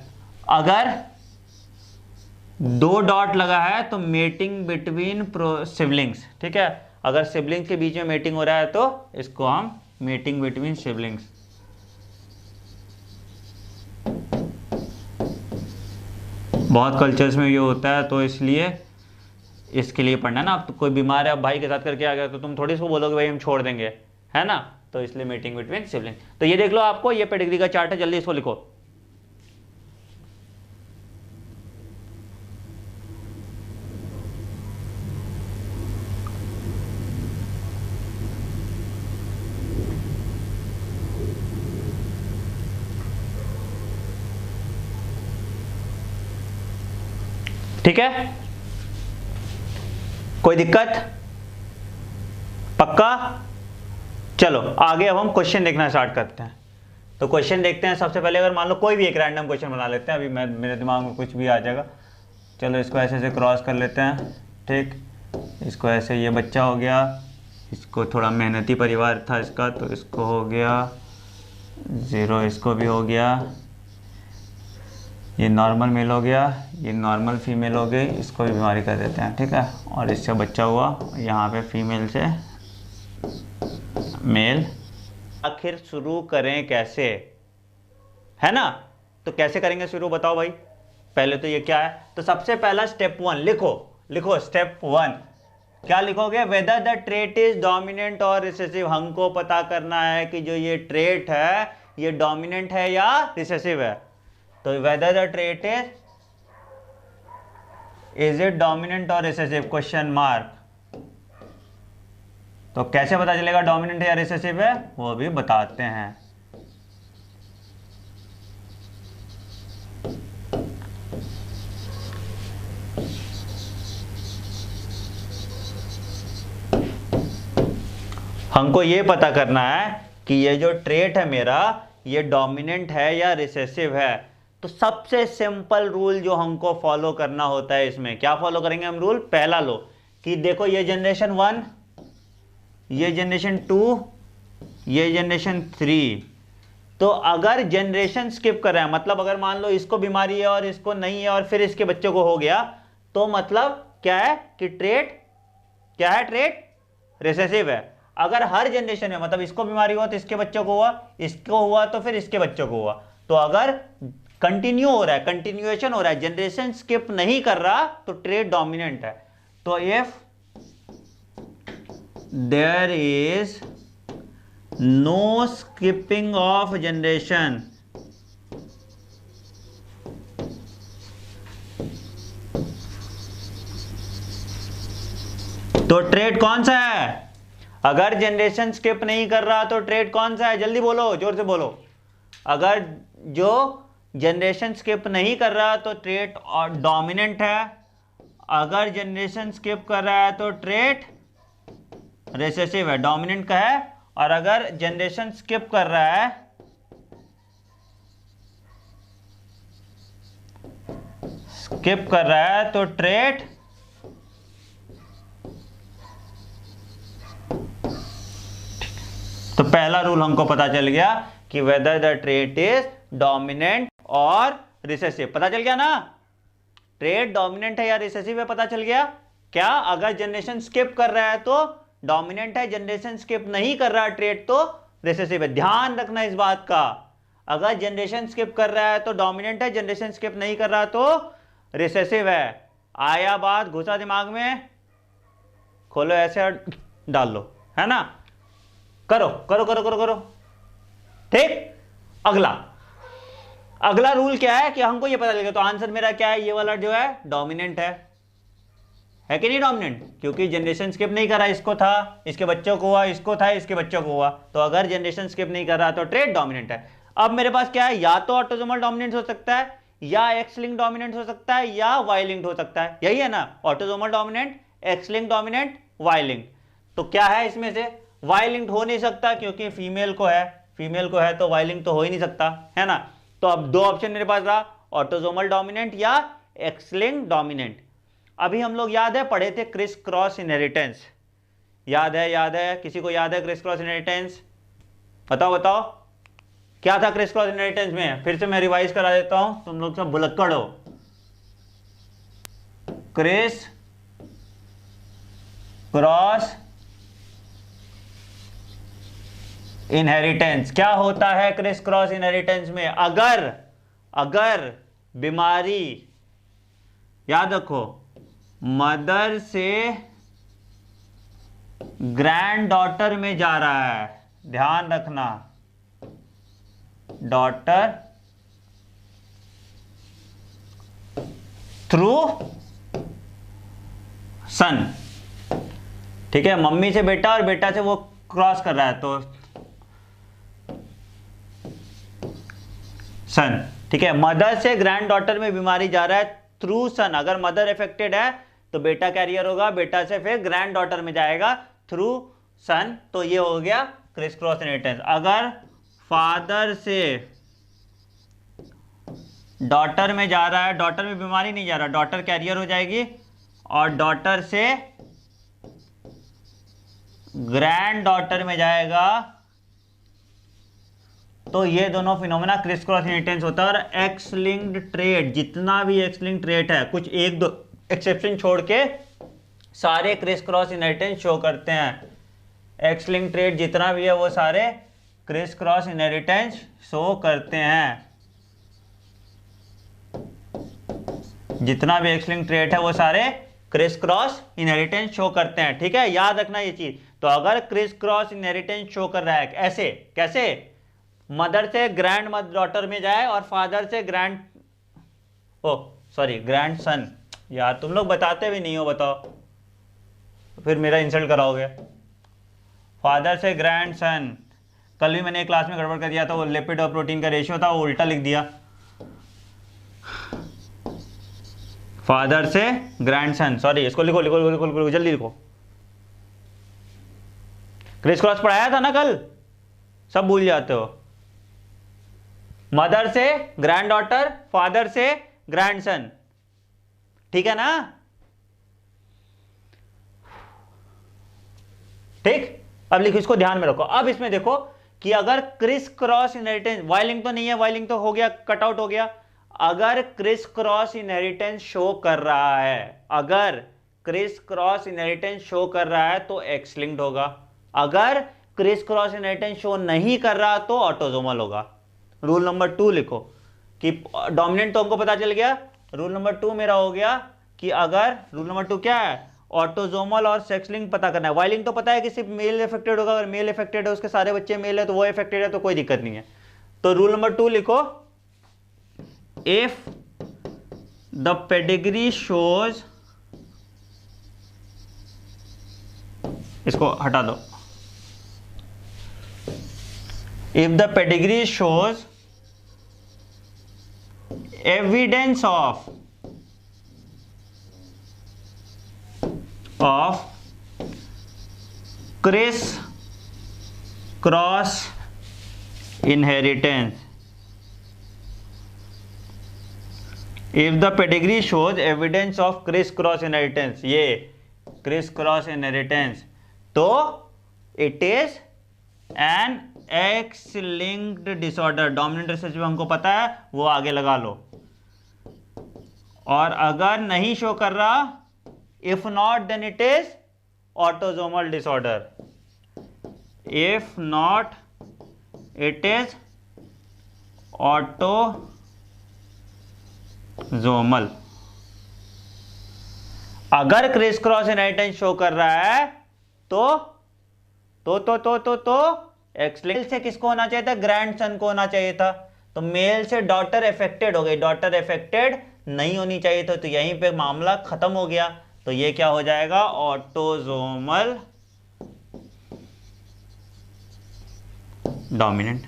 अगर दो डॉट लगा है तो मेटिंग बिटवीन सिबलिंग्स, ठीक है। अगर सिबलिंग्स के बीच में मेटिंग हो रहा है तो इसको हम मेटिंग बिटवीन सिबलिंग्स, बहुत कल्चर्स में ये होता है, तो इसलिए इसके लिए पढ़ना ना। अब तो कोई बीमार है, अब भाई के साथ करके आ गया तो तुम थोड़ी इसको बोलोगे भाई हम छोड़ देंगे, है ना, तो इसलिए मीटिंग बिटवीन सिबलिंग। तो ये देख लो, आपको ये पेडिग्री का चार्ट है, जल्दी इसको लिखो। ठीक है, कोई दिक्कत, पक्का। चलो आगे अब हम क्वेश्चन देखना स्टार्ट करते हैं। तो क्वेश्चन देखते हैं। सबसे पहले अगर मान लो कोई भी एक रैंडम क्वेश्चन बना लेते हैं, अभी मेरे दिमाग में कुछ भी आ जाएगा। चलो इसको ऐसे ऐसे क्रॉस कर लेते हैं, ठीक। इसको ऐसे, ये बच्चा हो गया, इसको थोड़ा मेहनती परिवार था इसका, तो इसको हो गया 0, इसको भी हो गया, ये नॉर्मल मेल हो गया, ये नॉर्मल फीमेल हो गई, इसको भी बीमारी कर देते हैं, ठीक है। और इससे बच्चा हुआ यहाँ पे फीमेल से मेल। आखिर शुरू करें कैसे, है ना। तो कैसे करेंगे शुरू, बताओ भाई। पहले तो ये क्या है, तो सबसे पहला स्टेप 1 लिखो, लिखो स्टेप 1, क्या लिखोगे? Whether the trait is dominant और रिसेसिव। हमको पता करना है कि जो ये ट्रेट है ये डोमिनेंट है या रिसेसिव है। तो whether the trait is it dominant और रिसेसिव, क्वेश्चन मार्क। तो कैसे पता चलेगा डोमिनेंट है या रिसेसिव है, वो भी बताते हैं। हमको ये पता करना है कि ये जो ट्रेट है मेरा ये डोमिनेंट है या रिसेसिव है। तो सबसे सिंपल रूल जो हमको फॉलो करना होता है, इसमें क्या फॉलो करेंगे हम रूल? पहला लो कि देखो ये जनरेशन 1, ये जनरेशन 2, ये जनरेशन 3। तो अगर जनरेशन स्किप कर रहा है, मतलब अगर मान लो इसको बीमारी है और इसको नहीं है और फिर इसके बच्चों को हो गया, तो मतलब क्या है कि ट्रेट क्या है? ट्रेट रिसेसिव है। अगर हर जनरेशन में मतलब इसको बीमारी हुआ तो इसके बच्चों को हुआ, इसको हुआ तो फिर इसके बच्चों को हुआ। तो अगर कंटिन्यू हो रहा है, कंटिन्यूएशन हो रहा है, जनरेशन स्किप नहीं कर रहा, तो ट्रेट डोमिनेंट है। तो if there is no skipping of generation, तो ट्रेट कौन सा है? अगर जनरेशन स्किप नहीं कर रहा तो ट्रेट कौन सा है? जल्दी बोलो, जोर से बोलो। अगर जो जनरेशन स्किप नहीं कर रहा तो ट्रेट डोमिनेंट है, अगर जनरेशन स्किप कर रहा है तो ट्रेट रिसेसिव है, डोमिनेंट का है। और अगर जनरेशन स्किप कर रहा है, तो ट्रेट तो पहला रूल हमको पता चल गया कि whether the trait is dominant और रिसेसिव। पता चल गया ना? ट्रेट डोमिनेंट है या रिसेसिव है, पता चल गया। क्या? अगर जनरेशन स्किप कर रहा है तो डोमिनेंट है, जनरेशन स्किप नहीं कर रहा ट्रेट तो रिसेसिव है। ध्यान रखना इस बात का, अगर जनरेशन स्किप कर रहा है तो डोमिनेंट है, जनरेशन स्किप नहीं कर रहा तो रिसेसिव है। आया बात? घुसा दिमाग में? खोलो ऐसे और डाल लो, है ना? करो करो करो करो करो, ठीक। अगला रूल क्या है कि हमको ये पता चलेगा। तो आंसर मेरा क्या है? ये वाला जो है डोमिनेंट है कि नहीं डोमिनेंट? क्योंकि जनरेशन स्किप नहीं कर रहा, इसको था, इसके बच्चों को हुआ, इसको था, इसके बच्चों को हुआ। तो अगर जनरेशन स्किप नहीं कर रहा तो ट्रेट डोमिनेंट है। अब मेरे पास क्या है? या तो ऑटोसोमल डोमिनेंस हो सकता है, या एक्स लिंक डोमिनेंट हो सकता है, या वाई लिंक्ड हो सकता है। यही है ना? Autosomal dominant, X link dominant, Y linked. तो क्या है इसमें से? वाई लिंक्ड हो नहीं सकता क्योंकि फीमेल को है तो वाई लिंक्ड तो हो ही नहीं सकता, है ना? तो अब दो ऑप्शन मेरे पास रहा, ऑटोसोमल डोमिनेंट या एक्स लिंक्ड डोमिनेंट। अभी हम लोग याद है पढ़े थे क्रिस क्रॉस इनहेरिटेंस, याद है? किसी को याद है क्रिस क्रॉस इनहेरिटेंस? बताओ क्या था क्रिस क्रॉस इनहेरिटेंस में? फिर से मैं रिवाइज करा देता हूं, तुम लोग सब भुलक्कड़ हो। क्रिस क्रॉस इनहेरिटेंस क्या होता है? क्रिस क्रॉस इनहेरिटेंस में अगर बीमारी, याद रखो, मदर से ग्रैंड डॉटर में जा रहा है, ध्यान रखना, डॉटर थ्रू सन, ठीक है? मम्मी से बेटा और बेटा से वो क्रॉस कर रहा है तो सन, ठीक है? मदर से ग्रैंड डॉटर में बीमारी जा रहा है थ्रू सन। अगर मदर इफेक्टेड है तो बेटा कैरियर होगा, बेटा से फिर ग्रैंड डॉटर में जाएगा थ्रू सन। तो ये हो गया क्रिस क्रॉस इनहेरिटेंस। अगर फादर से डॉटर में जा रहा है, डॉटर में बीमारी नहीं जा रहा, डॉटर कैरियर हो जाएगी, और डॉटर से ग्रैंड डॉटर में जाएगा, तो ये दोनों फिनोमेना क्रिस क्रॉस इनहेरिटेंस होता है। और एक्स लिंक्ड ट्रेट, जितना भी एक्स लिंक्ड ट्रेट है, कुछ एक दो एक्सेप्शन छोड़ के सारे क्रिस क्रॉस इनहेरिटेंस शो करते हैं। एक्स लिंक्ड ट्रेट जितना भी है वो सारे क्रिस क्रॉस इनहेरिटेंस शो करते हैं। जितना भी एक्स लिंक्ड ट्रेट है वो सारे क्रिस क्रॉस इनहेरिटेंस शो करते हैं, ठीक है, याद रखना ये चीज। तो अगर क्रिस क्रॉस इनहेरिटेंस शो कर रहा है ऐसे, कैसे, मदर से ग्रैंड मदर डॉटर में जाए और फादर से ग्रैंड सन, यार तुम लोग बताते भी नहीं हो, बताओ फिर मेरा इंसल्ट कराओगे। फादर से ग्रैंड सन, कल भी मैंने क्लास में गड़बड़ कर दिया था, वो लिपिड और प्रोटीन का रेशियो था, वो उल्टा लिख दिया। फादर से ग्रैंड सन, सॉरी, इसको लिखो लिखो लिखो लिखो, जल्दी लिखो। क्रिस क्रॉस पढ़ाया था ना कल, सब भूल जाते हो। मदर से ग्रैंड डॉटर, फादर से ग्रैंड सन, ठीक है ना, ठीक। अब लिखो, इसको ध्यान में रखो। अब इसमें देखो कि अगर क्रिस क्रॉस इनहेरिटेंस, वाइलिंग तो नहीं है, वाइलिंग तो हो गया, कट आउट हो गया। अगर क्रिस क्रॉस इनहेरिटेंस शो कर रहा है, अगर क्रिस क्रॉस इनहेरिटेंस शो कर रहा है तो एक्स लिंक्ड होगा। अगर क्रिस क्रॉस इनहेरिटेंस शो नहीं कर रहा तो ऑटोसोमल होगा। रूल नंबर 2 लिखो कि डोमिनेंट तो हमको पता चल गया। रूल नंबर 2 मेरा हो गया कि अगर, रूल नंबर 2 क्या है, ऑटोसोमल और सेक्स लिंक पता करना है। वाइलिंग तो पता है कि सिर्फ मेल इफेक्टेड होगा, अगर मेल इफेक्टेड है, उसके सारे बच्चे मेल है तो वो इफेक्टेड है, तो कोई दिक्कत नहीं है। तो रूल नंबर 2 लिखो, इफ द पेडिग्री शोज, इसको हटा दो, if the pedigree shows evidence of Chris cross inheritance, if the pedigree shows evidence of Chris cross inheritance, ये क्रिस क्रॉस इनहेरिटेंस, तो it is an x linked disorder. Dominant recessive जो हमको पता है वो आगे लगा लो। और अगर नहीं शो कर रहा, if not then it is autosomal disorder, if not it is autosomal. अगर क्रिस क्रॉस इनहेरिटेंस शो कर रहा है तो एक्स लिंक से किसको होना चाहिए था, ग्रैंड सन को होना चाहिए था। तो मेल से डॉटर अफेक्टेड हो गई, डॉटर अफेक्टेड नहीं होनी चाहिए था, तो यहीं पे मामला खत्म हो गया। तो ये क्या हो जाएगा, ऑटोसोमल डोमिनेंट।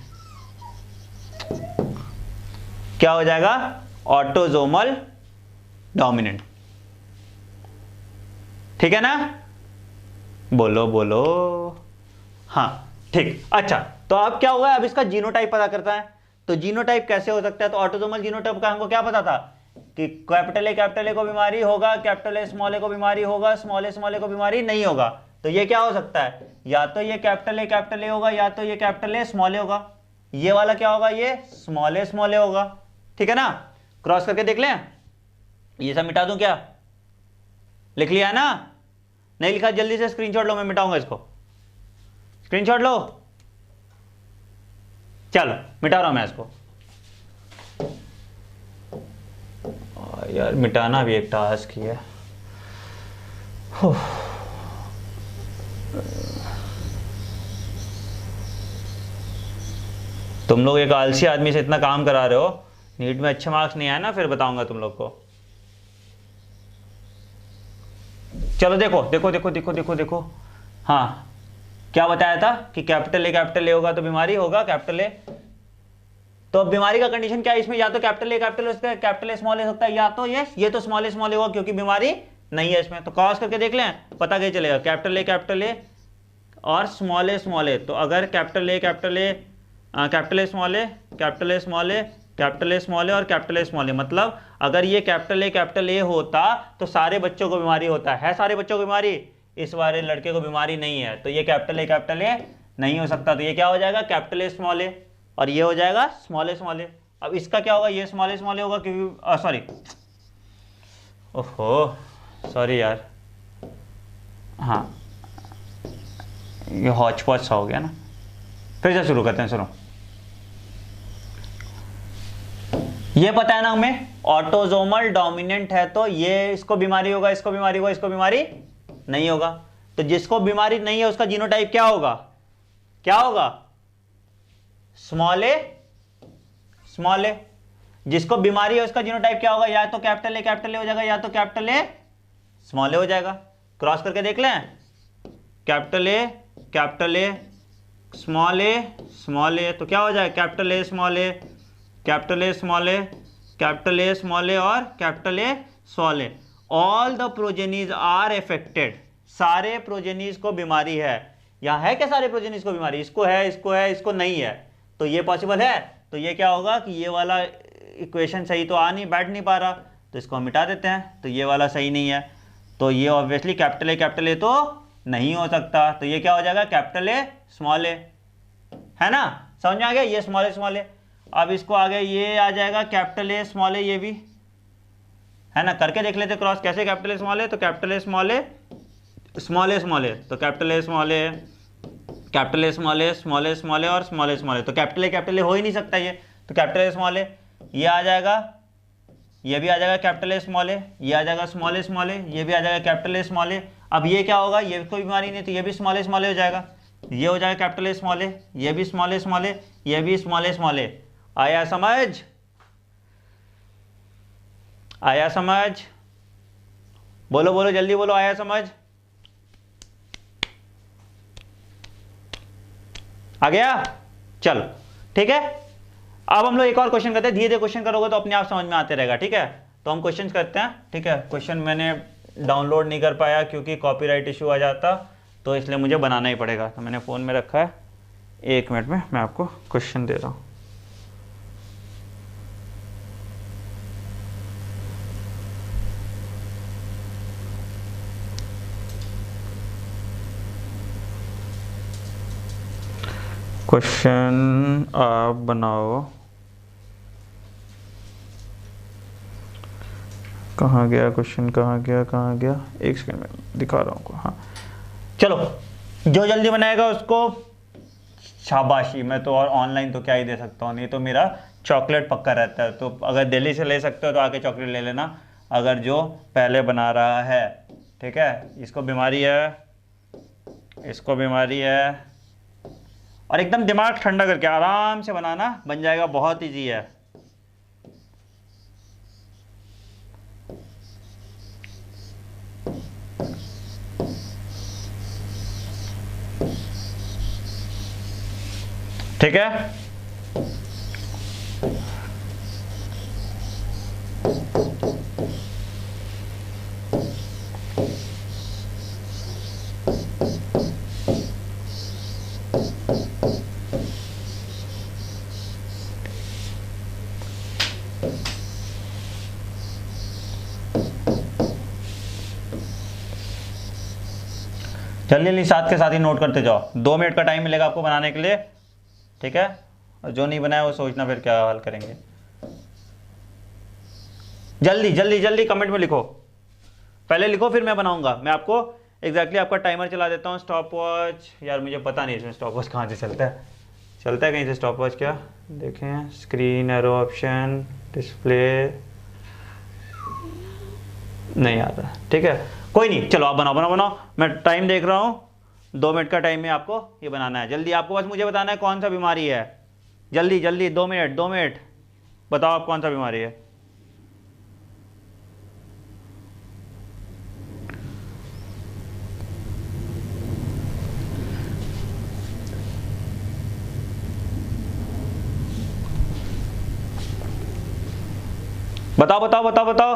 क्या हो जाएगा, ऑटोसोमल डोमिनेंट, ठीक है ना, बोलो बोलो, हाँ ठीक। अच्छा, तो अब क्या हुआ, अब इसका जीनोटाइप पता करता है। तो जीनोटाइप कैसे हो सकता है, तो ऑटोसोमल जीनोटाइप का हमको क्या पता था कि कैपिटल ए को बीमारी होगा, कैपिटल ए को बीमारी होगा, स्मॉल ए को बीमारी नहीं होगा। तो ये क्या हो सकता है, या तो ये कैपिटल ए होगा, या तो ये कैपिटल ए स्मॉल ए होगा। ये वाला क्या होगा, ये स्मॉल ए होगा, ठीक है ना। क्रॉस करके देख लें, ये सब मिटा दूं क्या, लिख लिया है ना, नहीं लिखा जल्दी से स्क्रीनशॉट लो, मैं मिटाऊंगा इसको, स्क्रीनशॉट लो, चलो मिटा रहा हूं मैं इसको। यार मिटाना भी एक टास्क ही है। तुम लोग एक आलसी आदमी से इतना काम करा रहे हो, नीट में अच्छे मार्क्स नहीं आए ना, फिर बताऊंगा तुम लोग को। चलो देखो देखो देखो देखो देखो देखो, हाँ क्या बताया था कि कैपिटल ए होगा तो बीमारी होगा, कैपिटल ए। तो अब बीमारी का कंडीशन क्या है इसमें, या तो कैपिटल ए स्मॉल ए सकता है, या तो ये तो स्मॉल ए होगा क्योंकि बीमारी नहीं है इसमें। तो क्रॉस करके देख लें, पता क्या चलेगा, कैपिटल ए और स्मॉल ए। तो अगर कैपिटल ए स्मॉल ए और कैपिटल ए स्मॉल ए, मतलब अगर ये कैपिटल ए होता तो सारे बच्चों को बीमारी होता है, सारे बच्चों को बीमारी, इस वाले लड़के को बीमारी नहीं है, तो ये कैपिटल ए नहीं हो सकता। तो ये क्या हो जाएगा, कैपिटल ए स्मॉल ए, और ये हो जाएगा स्मॉल ए। अब इसका क्या होगा, ये स्मॉल ए होगा क्योंकि सॉरी, ओहो सॉरी यार, हाँ ये हॉच पॉच सा हो गया ना। फिर से शुरू करते हैं, सुनो। ये पता है ना हमें ऑटोजोमल डोमिनेंट है तो ये इसको बीमारी होगा, इसको बीमारी होगा, इसको बीमारी नहीं होगा। तो जिसको बीमारी नहीं है उसका जीनोटाइप क्या होगा, क्या होगा, स्मॉल ए स्मॉल ए। जिसको बीमारी है उसका जीनोटाइप क्या होगा, या तो कैपिटल ए हो जाएगा, या तो कैपिटल ए स्मॉल ए हो जाएगा। क्रॉस करके देख लें, कैपिटल ए स्मॉल ए, तो क्या हो जाएगा, capital A small A, capital A small A, capital A small A और capital A small A. All the progenies are affected, सारे प्रोजेनीज को बीमारी है। यहां है क्या सारे प्रोजेनीज को बीमारी, इसको है, इसको है, इसको नहीं है, तो ये पॉसिबल है। तो ये क्या होगा कि ये वाला इक्वेशन सही तो बैठ नहीं पा रहा, तो इसको हम मिटा देते हैं, तो ये वाला सही नहीं है। तो ये ऑब्वियसली कैपिटल ए तो नहीं हो सकता, तो ये क्या हो जाएगा, कैपिटल ए स्मॉल ए, है ना, समझ में आ गया, ये स्मॉल ए। अब इसको आगे ये आ जाएगा कैपिटल ए स्मॉल ए, ये भी है ना, करके देख लेते क्रॉस कैसे, कैपिटल ए स्मॉल ए, तो capital A small A small A small A, तो capital A small A, capital A small A, small A small A और स्मॉल ए, तो कैपिटल ए हो ही नहीं सकता ये, तो कैपिटल ए स्मॉल ए, ये आ जाएगा, ये भी आ जाएगा कैपिटल ए स्मॉल ए, ये आ जाएगा स्मॉल ए, ये भी आ जाएगा कैपिटल ए स्मॉल ए। अब ये क्या होगा, ये कोई बीमारी नहीं, तो ये भी स्मॉल ए हो जाएगा, ये हो जाएगा कैपिटल ए स्मॉल ए, ये भी स्मॉल ए, ये भी स्मॉल ए। आया समझ, आया समझ, बोलो बोलो जल्दी बोलो, आया समझ, आ गया, चलो ठीक है। अब हम लोग एक और क्वेश्चन करते हैं, धीरे धीरे क्वेश्चन करोगे तो अपने आप समझ में आते रहेगा, ठीक है। तो हम क्वेश्चन करते हैं, ठीक है। क्वेश्चन मैंने डाउनलोड नहीं कर पाया क्योंकि कॉपीराइट इशू आ जाता, तो इसलिए मुझे बनाना ही पड़ेगा, तो मैंने फ़ोन में रखा है। 1 मिनट में मैं आपको क्वेश्चन दे रहा हूँ। क्वेश्चन आप बनाओ, कहाँ गया क्वेश्चन, कहाँ गया, एक सेकंड में दिखा रहा हूँ। हाँ चलो, जो जल्दी बनाएगा उसको शाबाशी। मैं तो और ऑनलाइन तो क्या ही दे सकता हूँ, नहीं तो मेरा चॉकलेट पक्का रहता है। तो अगर दिल्ली से ले सकते हो तो आके चॉकलेट ले लेना, अगर जो पहले बना रहा है, ठीक है। इसको बीमारी है, इसको बीमारी है, और एकदम दिमाग ठंडा करके आराम से बनाना, बन जाएगा, बहुत इजी है। ठीक है, जल्दी साथ के साथ ही नोट करते जाओ। 2 मिनट का टाइम मिलेगा आपको बनाने के लिए, ठीक है। और जो नहीं बनाया वो सोचना फिर क्या हल करेंगे। जल्दी जल्दी जल्दी कमेंट में लिखो, पहले लिखो फिर मैं बनाऊंगा। मैं आपको एग्जैक्टली आपका टाइमर चला देता हूँ। स्टॉप वॉच, यार मुझे पता नहीं इसमें स्टॉप वॉच कहाँ से चलता है, कहीं से स्टॉप वॉच, क्या देखें, स्क्रीन एरो ऑप्शन, डिस्प्ले नहीं आता, ठीक है। कोई नहीं, चलो आप बनाओ, मैं टाइम देख रहा हूँ। 2 मिनट का टाइम में आपको ये बनाना है। जल्दी आपको बस मुझे बताना है कौन सा बीमारी है, जल्दी जल्दी, 2 मिनट बताओ आप कौन सा बीमारी है। बताओ।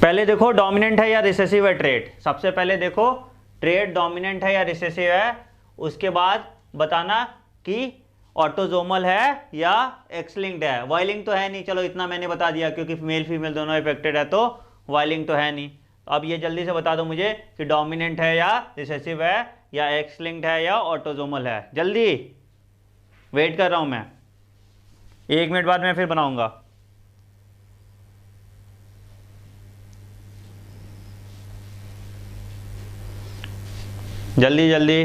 पहले देखो डोमिनेंट है या रिसेसिव है ट्रेट। सबसे पहले देखो ट्रेट डोमिनेंट है या रिसेसिव है, उसके बाद बताना कि ऑटोजोमल है या एक्स लिंक्ड है। वाई लिंक तो है नहीं, चलो इतना मैंने बता दिया क्योंकि मेल फीमेल दोनों इफेक्टेड है, तो वाई लिंक तो है नहीं। अब ये जल्दी से बता दो मुझे कि डोमिनेंट है या रिसेसिव है या एक्स लिंक्ड है या ऑटोजोमल है। जल्दी, वेट कर रहा हूं मैं, 1 मिनट बाद मैं फिर बनाऊंगा। जल्दी जल्दी,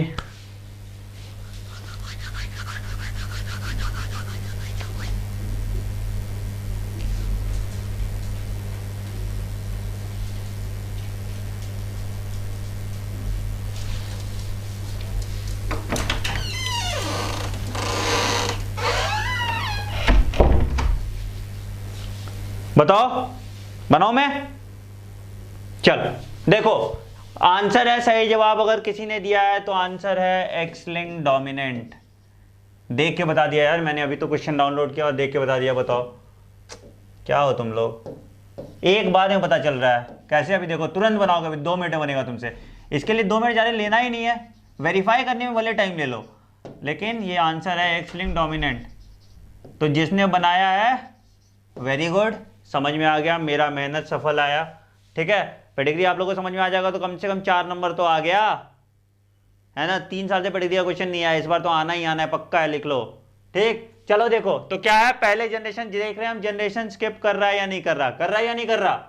बताओ, बनाओ मैं? चल देखो, आंसर है, सही जवाब अगर किसी ने दिया है तो आंसर है एक्स लिंक डोमिनेंट। देख के बता दिया यार मैंने, अभी तो क्वेश्चन डाउनलोड किया और देख के बता दिया। बताओ क्या हो तुम लोग, एक बार में पता चल रहा है कैसे? अभी देखो तुरंत बनाओगे, अभी 2 मिनट में बनेगा तुमसे। इसके लिए 2 मिनट ज़्यादा लेना ही नहीं है, वेरीफाई करने में भले टाइम ले लो, लेकिन ये आंसर है एक्स लिंक डोमिनेंट। तो जिसने बनाया है वेरी गुड, समझ में आ गया, मेरा मेहनत सफल आया। ठीक है, पेडिग्री आप लोगों को समझ में आ जाएगा तो कम से कम 4 नंबर तो आ गया है ना। 3 साल से पेडिग्री का क्वेश्चन नहीं आया, इस बार तो आना ही आना है, पक्का है, लिख लो। ठीक, चलो देखो तो क्या है, पहले जनरेशन देख रहे हैं हम, जनरेशन स्किप कर रहा है या नहीं कर रहा, कर रहा है या नहीं कर रहा।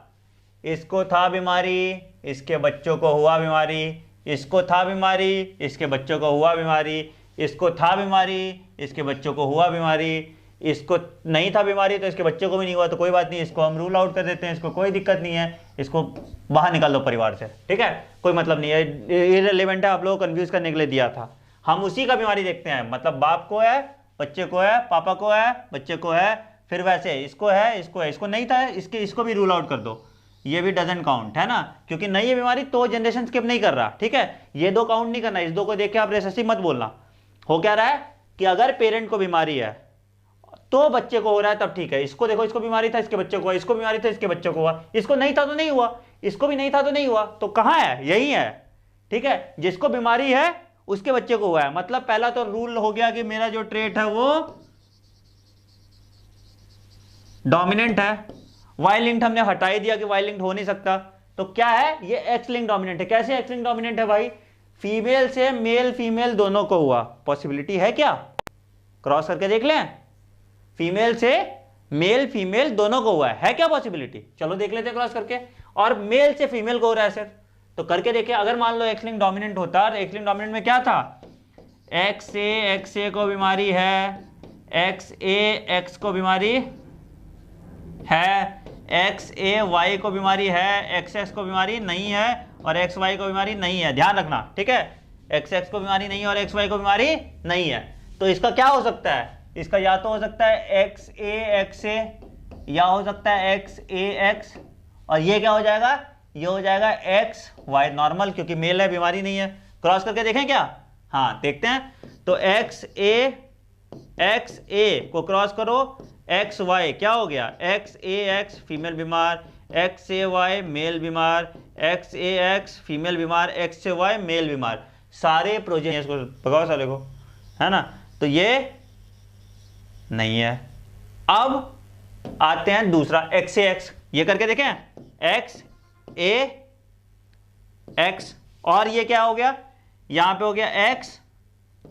इसको था बीमारी, इसके बच्चों को हुआ बीमारी, इसको था बीमारी, इसके बच्चों को हुआ बीमारी, इसको था बीमारी, इसके बच्चों को हुआ बीमारी, इसको नहीं था बीमारी तो इसके बच्चों को भी नहीं हुआ, तो कोई बात नहीं, इसको हम रूल आउट कर देते हैं, इसको कोई दिक्कत नहीं है, इसको बाहर निकाल दो परिवार से। ठीक है, कोई मतलब नहीं है, इररिलेवेंट है, आप लोगों को कंफ्यूज करने के लिए दिया था। हम उसी का बीमारी देखते हैं, मतलब बाप को है, बच्चे को है, पापा को है, बच्चे को है, फिर वैसे इसको है, इसको है, इसको नहीं था, इसको भी रूल आउट कर दो, ये भी डजंट काउंट, है ना, क्योंकि नहीं है बीमारी तो जनरेशन स्किप नहीं कर रहा। ठीक है, ये 2 काउंट नहीं करना, इस 2 को देख के आप रेसेसिव मत बोलना। हो क्या रहा है कि अगर पेरेंट को बीमारी है तो बच्चे को हो रहा है तब ठीक है। इसको देखो, इसको बीमारी था, इसके बच्चे को हुआ, इसको बीमारी था, इसके बच्चे को हुआ, इसको नहीं था तो नहीं हुआ, इसको भी नहीं था तो नहीं हुआ, तो कहां है, यही है। ठीक है, जिसको बीमारी है उसके बच्चे को हुआ है, मतलब पहला तो रूल हो गया कि मेरा जो ट्रेट है वो डोमिनेंट है। वाई लिंक्ड हमने हटा ही दिया कि वाई लिंक्ड हो नहीं सकता, तो क्या है, ये एक्स लिंक डोमिनेंट है। कैसे एक्स लिंक डोमिनेंट है भाई? फीमेल से मेल फीमेल दोनों को हुआ, पॉसिबिलिटी है क्या? क्रॉस करके देख लें, फीमेल से मेल फीमेल दोनों को हुआ है क्या पॉसिबिलिटी? चलो देख लेते हैं क्रॉस करके। और मेल से फीमेल को हो रहा है सर, तो करके देखिए, अगर मान लो एक्स लिंक डोमिनेंट होता, एक्स लिंक डोमिनेंट में क्या था, एक्स ए को बीमारी है, एक्स ए एक्स को बीमारी है, एक्स ए वाई को बीमारी है, एक्स एक्स को बीमारी नहीं है, और एक्स वाई को बीमारी नहीं है, ध्यान रखना। ठीक है, एक्स एक्स को बीमारी नहीं है और एक्स वाई को बीमारी नहीं है, तो इसका क्या हो सकता है, इसका या तो हो सकता है एक्स ए या हो सकता है एक्स ए एक्स, और ये क्या हो जाएगा, ये हो जाएगा एक्स वाई नॉर्मल, क्योंकि मेल है, बीमारी नहीं है। क्रॉस करके देखें क्या? हाँ देखते हैं, तो एक्स ए को क्रॉस करो, एक्स वाई क्या हो गया, एक्स ए एक्स फीमेल बीमार, एक्स ए वाई मेल बीमार, एक्स ए एक्स फीमेल बीमार, एक्स ए वाई मेल बीमार, सारे प्रोजेनियस को भगाओ साले को, है ना, तो ये नहीं है। अब आते हैं दूसरा एक्स ए एक्स, ये करके देखें, एक्स ए एक्स, और ये क्या हो गया, यहां पे हो गया एक्स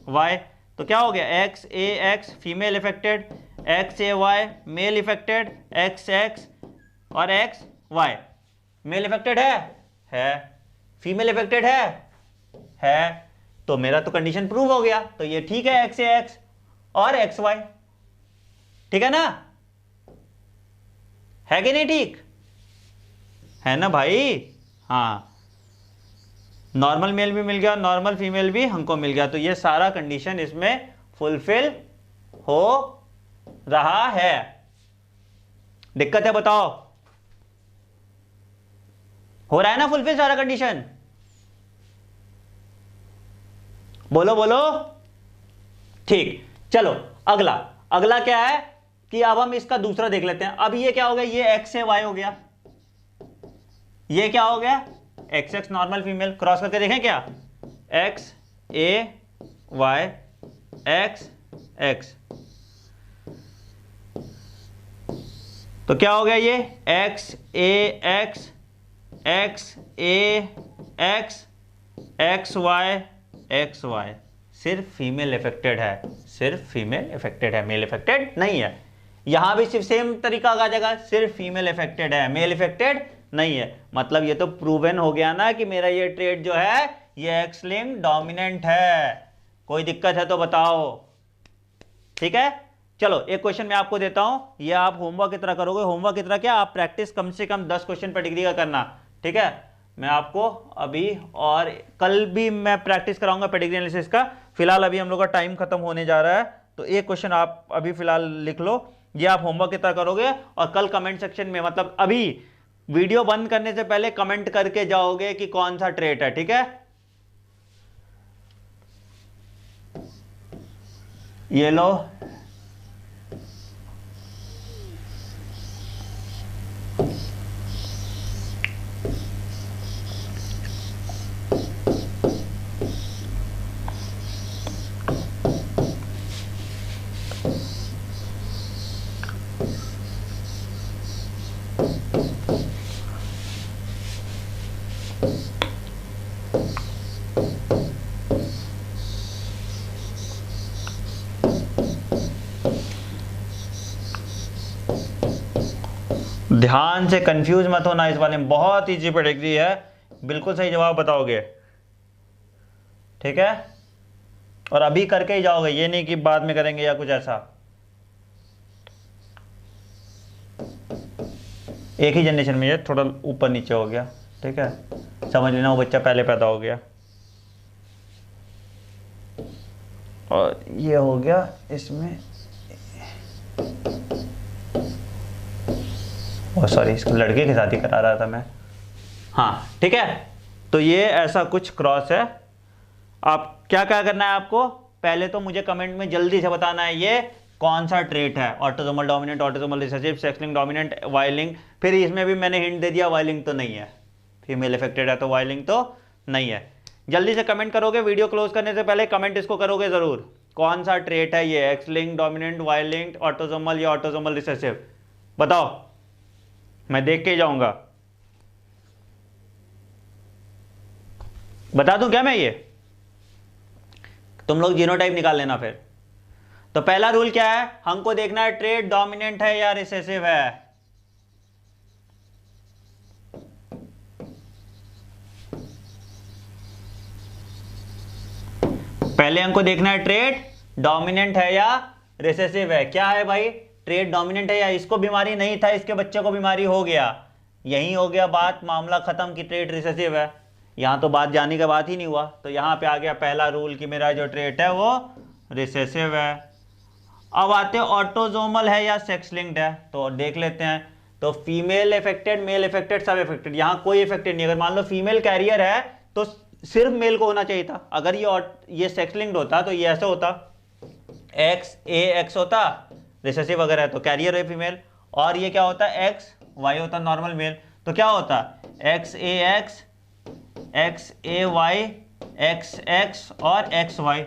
वाई, तो क्या हो गया, X A X female affected, X A Y male affected, X X और एक्स वाई मेल इफेक्टेड है, फीमेल इफेक्टेड है, तो मेरा तो कंडीशन प्रूव हो गया, तो ये ठीक है, एक्स ए एक्स और एक्स वाई, ठीक है ना, है कि नहीं, ठीक है ना भाई? हाँ, नॉर्मल मेल भी मिल गया, नॉर्मल फीमेल भी हमको मिल गया, तो ये सारा कंडीशन इसमें फुलफिल हो रहा है। दिक्कत है बताओ, हो रहा है ना फुलफिल सारा कंडीशन? बोलो बोलो, ठीक। चलो अगला क्या है कि अब हम इसका दूसरा देख लेते हैं। अब ये क्या हो गया, ये एक्स से वाई हो गया, ये क्या हो गया, x x normal female, cross करके देखें क्या, x A Y X x, तो क्या हो गया, ये x A X X A X x Y, सिर्फ फीमेल इफेक्टेड है, सिर्फ फीमेल इफेक्टेड है, मेल इफेक्टेड नहीं है। यहां भी सिर्फ सेम तरीका आ जाएगा, सिर्फ फीमेल इफेक्टेड है, मेल इफेक्टेड नहीं है। मतलब ये तो प्रूवन हो गया ना कि मेरा ये ट्रेड जो है ये एक्स लिंक्ड डोमिनेंट है। कोई दिक्कत है तो बताओ, ठीक है। चलो एक क्वेश्चन मैं आपको देता हूं, ये आप होमवर्क की तरह करोगे। होमवर्क की तरह क्या, आप प्रैक्टिस कम से कम 10 क्वेश्चन पर डिग्री का करना, ठीक है। मैं आपको अभी और कल भी मैं प्रैक्टिस कराऊंगा पेडिग्री एनालिसिस का। फिलहाल अभी हम लोग का टाइम खत्म होने जा रहा है, तो एक क्वेश्चन आप अभी फिलहाल लिख लो। ये आप होमवर्क की तरह करोगे और कल कमेंट सेक्शन में, मतलब अभी वीडियो बंद करने से पहले कमेंट करके जाओगे कि कौन सा ट्रेट है, ठीक है। ये लो, ध्यान से कंफ्यूज मत होना इस बारे में, बहुत इजी पेडिग्री है, बिल्कुल सही जवाब बताओगे, ठीक है। और अभी करके ही जाओगे, ये नहीं कि बाद में करेंगे या कुछ ऐसा। एक ही जनरेशन में ये थोड़ा ऊपर नीचे हो गया, ठीक है, समझ लेना वो बच्चा पहले पैदा हो गया और ये हो गया इसमें, सॉरी इसको लड़के के साथ ही करा रहा था मैं, हाँ ठीक है। तो ये ऐसा कुछ क्रॉस है। आप क्या क्या करना है आपको, पहले तो मुझे कमेंट में जल्दी से बताना है ये कौन सा ट्रेट है, autosomal dominant, autosomal recessive, sex linked dominant, Y linked. फिर इसमें भी मैंने हिंट दे दिया वाई लिंक्ड तो नहीं है, फीमेल इफेक्टेड है तो वाई लिंक्ड तो नहीं है। जल्दी से कमेंट करोगे, वीडियो क्लोज करने से पहले कमेंट इसको करोगे जरूर, कौन सा ट्रेट है ये, X linked dominant, Y linked, autosomal या ऑटोसोमल रिसेसिव, बताओ, मैं देख के जाऊंगा। बता दूं क्या मैं ये, तुम लोग जीनोटाइप निकाल लेना फिर। तो पहला रूल क्या है, हमको देखना है ट्रेट डोमिनेंट है या रिसेसिव है। पहले हमको देखना है ट्रेट डोमिनेंट है या रिसेसिव है। क्या है भाई, ट्रेट डोमिनेंट है या इसको बीमारी नहीं था, इसके बच्चे को बीमारी हो गया, यही हो गया बात, मामला खत्म कि ट्रेट रिसेसिव है। यहां तो बात जाने का बात ही नहीं हुआ, तो यहां पे आ गया पहला रूल कि मेरा जो ट्रेट है वो रिसेसिव है। अब आते हैं ऑटोसोमल है या सेक्स लिंक्ड है, तो देख लेते हैं। तो फीमेल इफेक्टेड, मेल इफेक्टेड, सब इफेक्टेड, यहां कोई इफेक्टेड नहीं। अगर मान लो फीमेल कैरियर है तो सिर्फ मेल को होना चाहिए था। अगर ये सेक्स लिंक्ड होता तो ये ऐसा होता, एक्स ए एक्स होता, रिसेसिव अगर है तो कैरियर है फीमेल, और ये क्या होता है एक्स वाई होता नॉर्मल मेल, तो क्या होता x A X, X A Y, X X और एक्स वाई।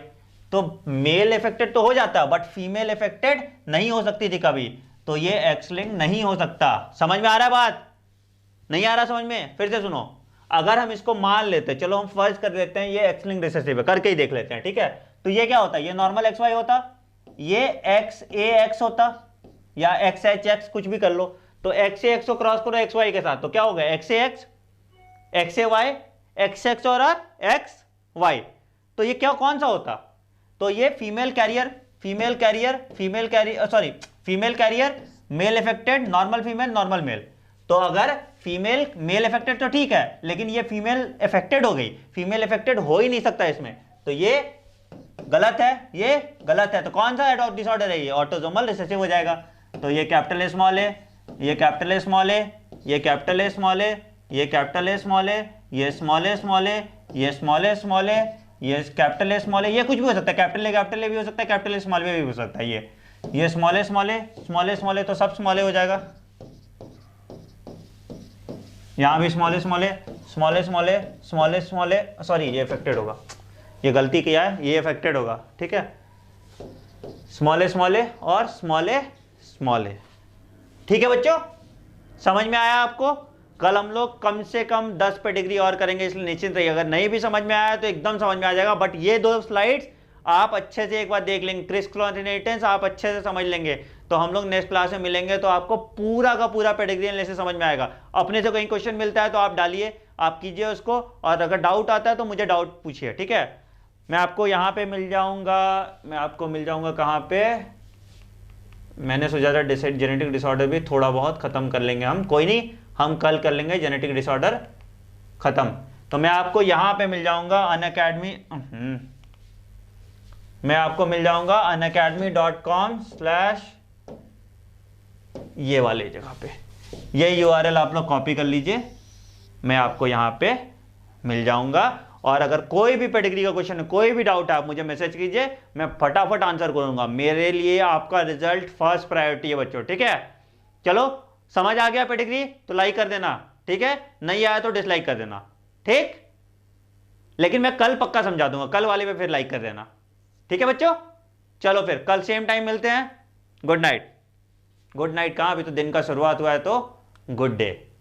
तो मेल इफेक्टेड तो हो जाता बट फीमेल इफेक्टेड नहीं हो सकती थी कभी, तो ये एक्स लिंक नहीं हो सकता। समझ में आ रहा है बात, नहीं आ रहा समझ में, फिर से सुनो। अगर हम इसको मान लेते, चलो हम फर्ज कर लेते हैं ये एक्स लिंक रिसेसिव है, करके ही देख लेते हैं, ठीक है। तो ये क्या होता है, ये नॉर्मल एक्स वाई होता, ये एक्स ए एक्स होता या एक्स एच एक्स, कुछ भी कर लो। तो एक्स ए एक्स को क्रॉस करो एक्स वाई के साथ, तो क्या होगा X A X, X A Y, X X और एक्स वाई। तो ये क्या कौन सा होता, तो ये female carrier, female carrier, female carrier, sorry female carrier, male affected, normal female, normal male. तो अगर फीमेल मेल इफेक्टेड तो ठीक है, लेकिन ये फीमेल इफेक्टेड हो गई, फीमेल इफेक्टेड हो ही नहीं सकता इसमें, तो ये गलत है, ये गलत है। तो कौन सा डिसऑर्डर है ये, ऑटोसोमल रिसेसिव हो जाएगा। तो ये कैपिटल स्मॉल ए, ये कैपिटल स्मॉल ए, ये कैपिटल स्मॉल ए, ये कैपिटल स्मॉल ए, ये स्मॉल स्मॉल ए, ये स्मॉल स्मॉल ए, ये कैपिटल स्मॉल ए, ये कुछ भी हो सकता है, कैपिटल ए भी हो सकता है, कैपिटल स्मॉल ए भी हो सकता है। ये small small A, small A, तो सब स्मॉल ए हो जाएगा। यहाँ भी small small A, small small A, small small A, sorry ये अफेक्टेड होगा, ये गलती किया है, ये अफेक्टेड होगा, ठीक है। स्मॉल ए और स्मॉल ए, ठीक है बच्चों, समझ में आया आपको। कल हम लोग कम से कम 10 पेडिग्री और करेंगे, इसलिए निश्चिंत रहिए। अगर नहीं भी समझ में आया तो एकदम समझ में आ जाएगा, बट ये 2 स्लाइड्स आप अच्छे से एक बार देख लेंगे, क्रिस क्रॉस इनहेरिटेंस आप अच्छे से समझ लेंगे, तो हम लोग नेक्स्ट क्लास में मिलेंगे तो आपको पूरा का पूरा पेडिग्री एनालिसिस समझ में आएगा। अपने से कहीं क्वेश्चन मिलता है तो आप डालिए, आप कीजिए उसको, और अगर डाउट आता है तो मुझे डाउट पूछिए, ठीक है। मैं आपको यहाँ पे मिल जाऊंगा, मैं आपको मिल जाऊंगा कहाँ पे, मैंने सोचा था जेनेटिक डिसऑर्डर भी थोड़ा बहुत खत्म कर लेंगे हम, कोई नहीं, हम कल कर लेंगे जेनेटिक डिसऑर्डर खत्म। तो मैं आपको यहाँ पे मिल जाऊंगा अनअकैडमी, मैं आपको मिल जाऊंगा unacademy.com/, ये वाले जगह पे। ये यूआरएल आप लोग कॉपी कर लीजिए, मैं आपको यहाँ पे मिल जाऊंगा। और अगर कोई भी पेडिग्री का क्वेश्चन है, कोई भी डाउट है, आप मुझे मैसेज कीजिए, मैं फटाफट आंसर करूंगा। मेरे लिए आपका रिजल्ट फर्स्ट प्रायोरिटी है बच्चों, ठीक है। चलो समझ आ गया पेडिग्री तो लाइक कर देना, ठीक है, नहीं आया तो डिसलाइक कर देना, ठीक। लेकिन मैं कल पक्का समझा दूंगा, कल वाले पे फिर लाइक कर देना, ठीक है बच्चों। चलो फिर कल सेम टाइम मिलते हैं। Good night. गुड नाइट कहां, अभी तो दिन का शुरुआत हुआ है, तो गुड डे।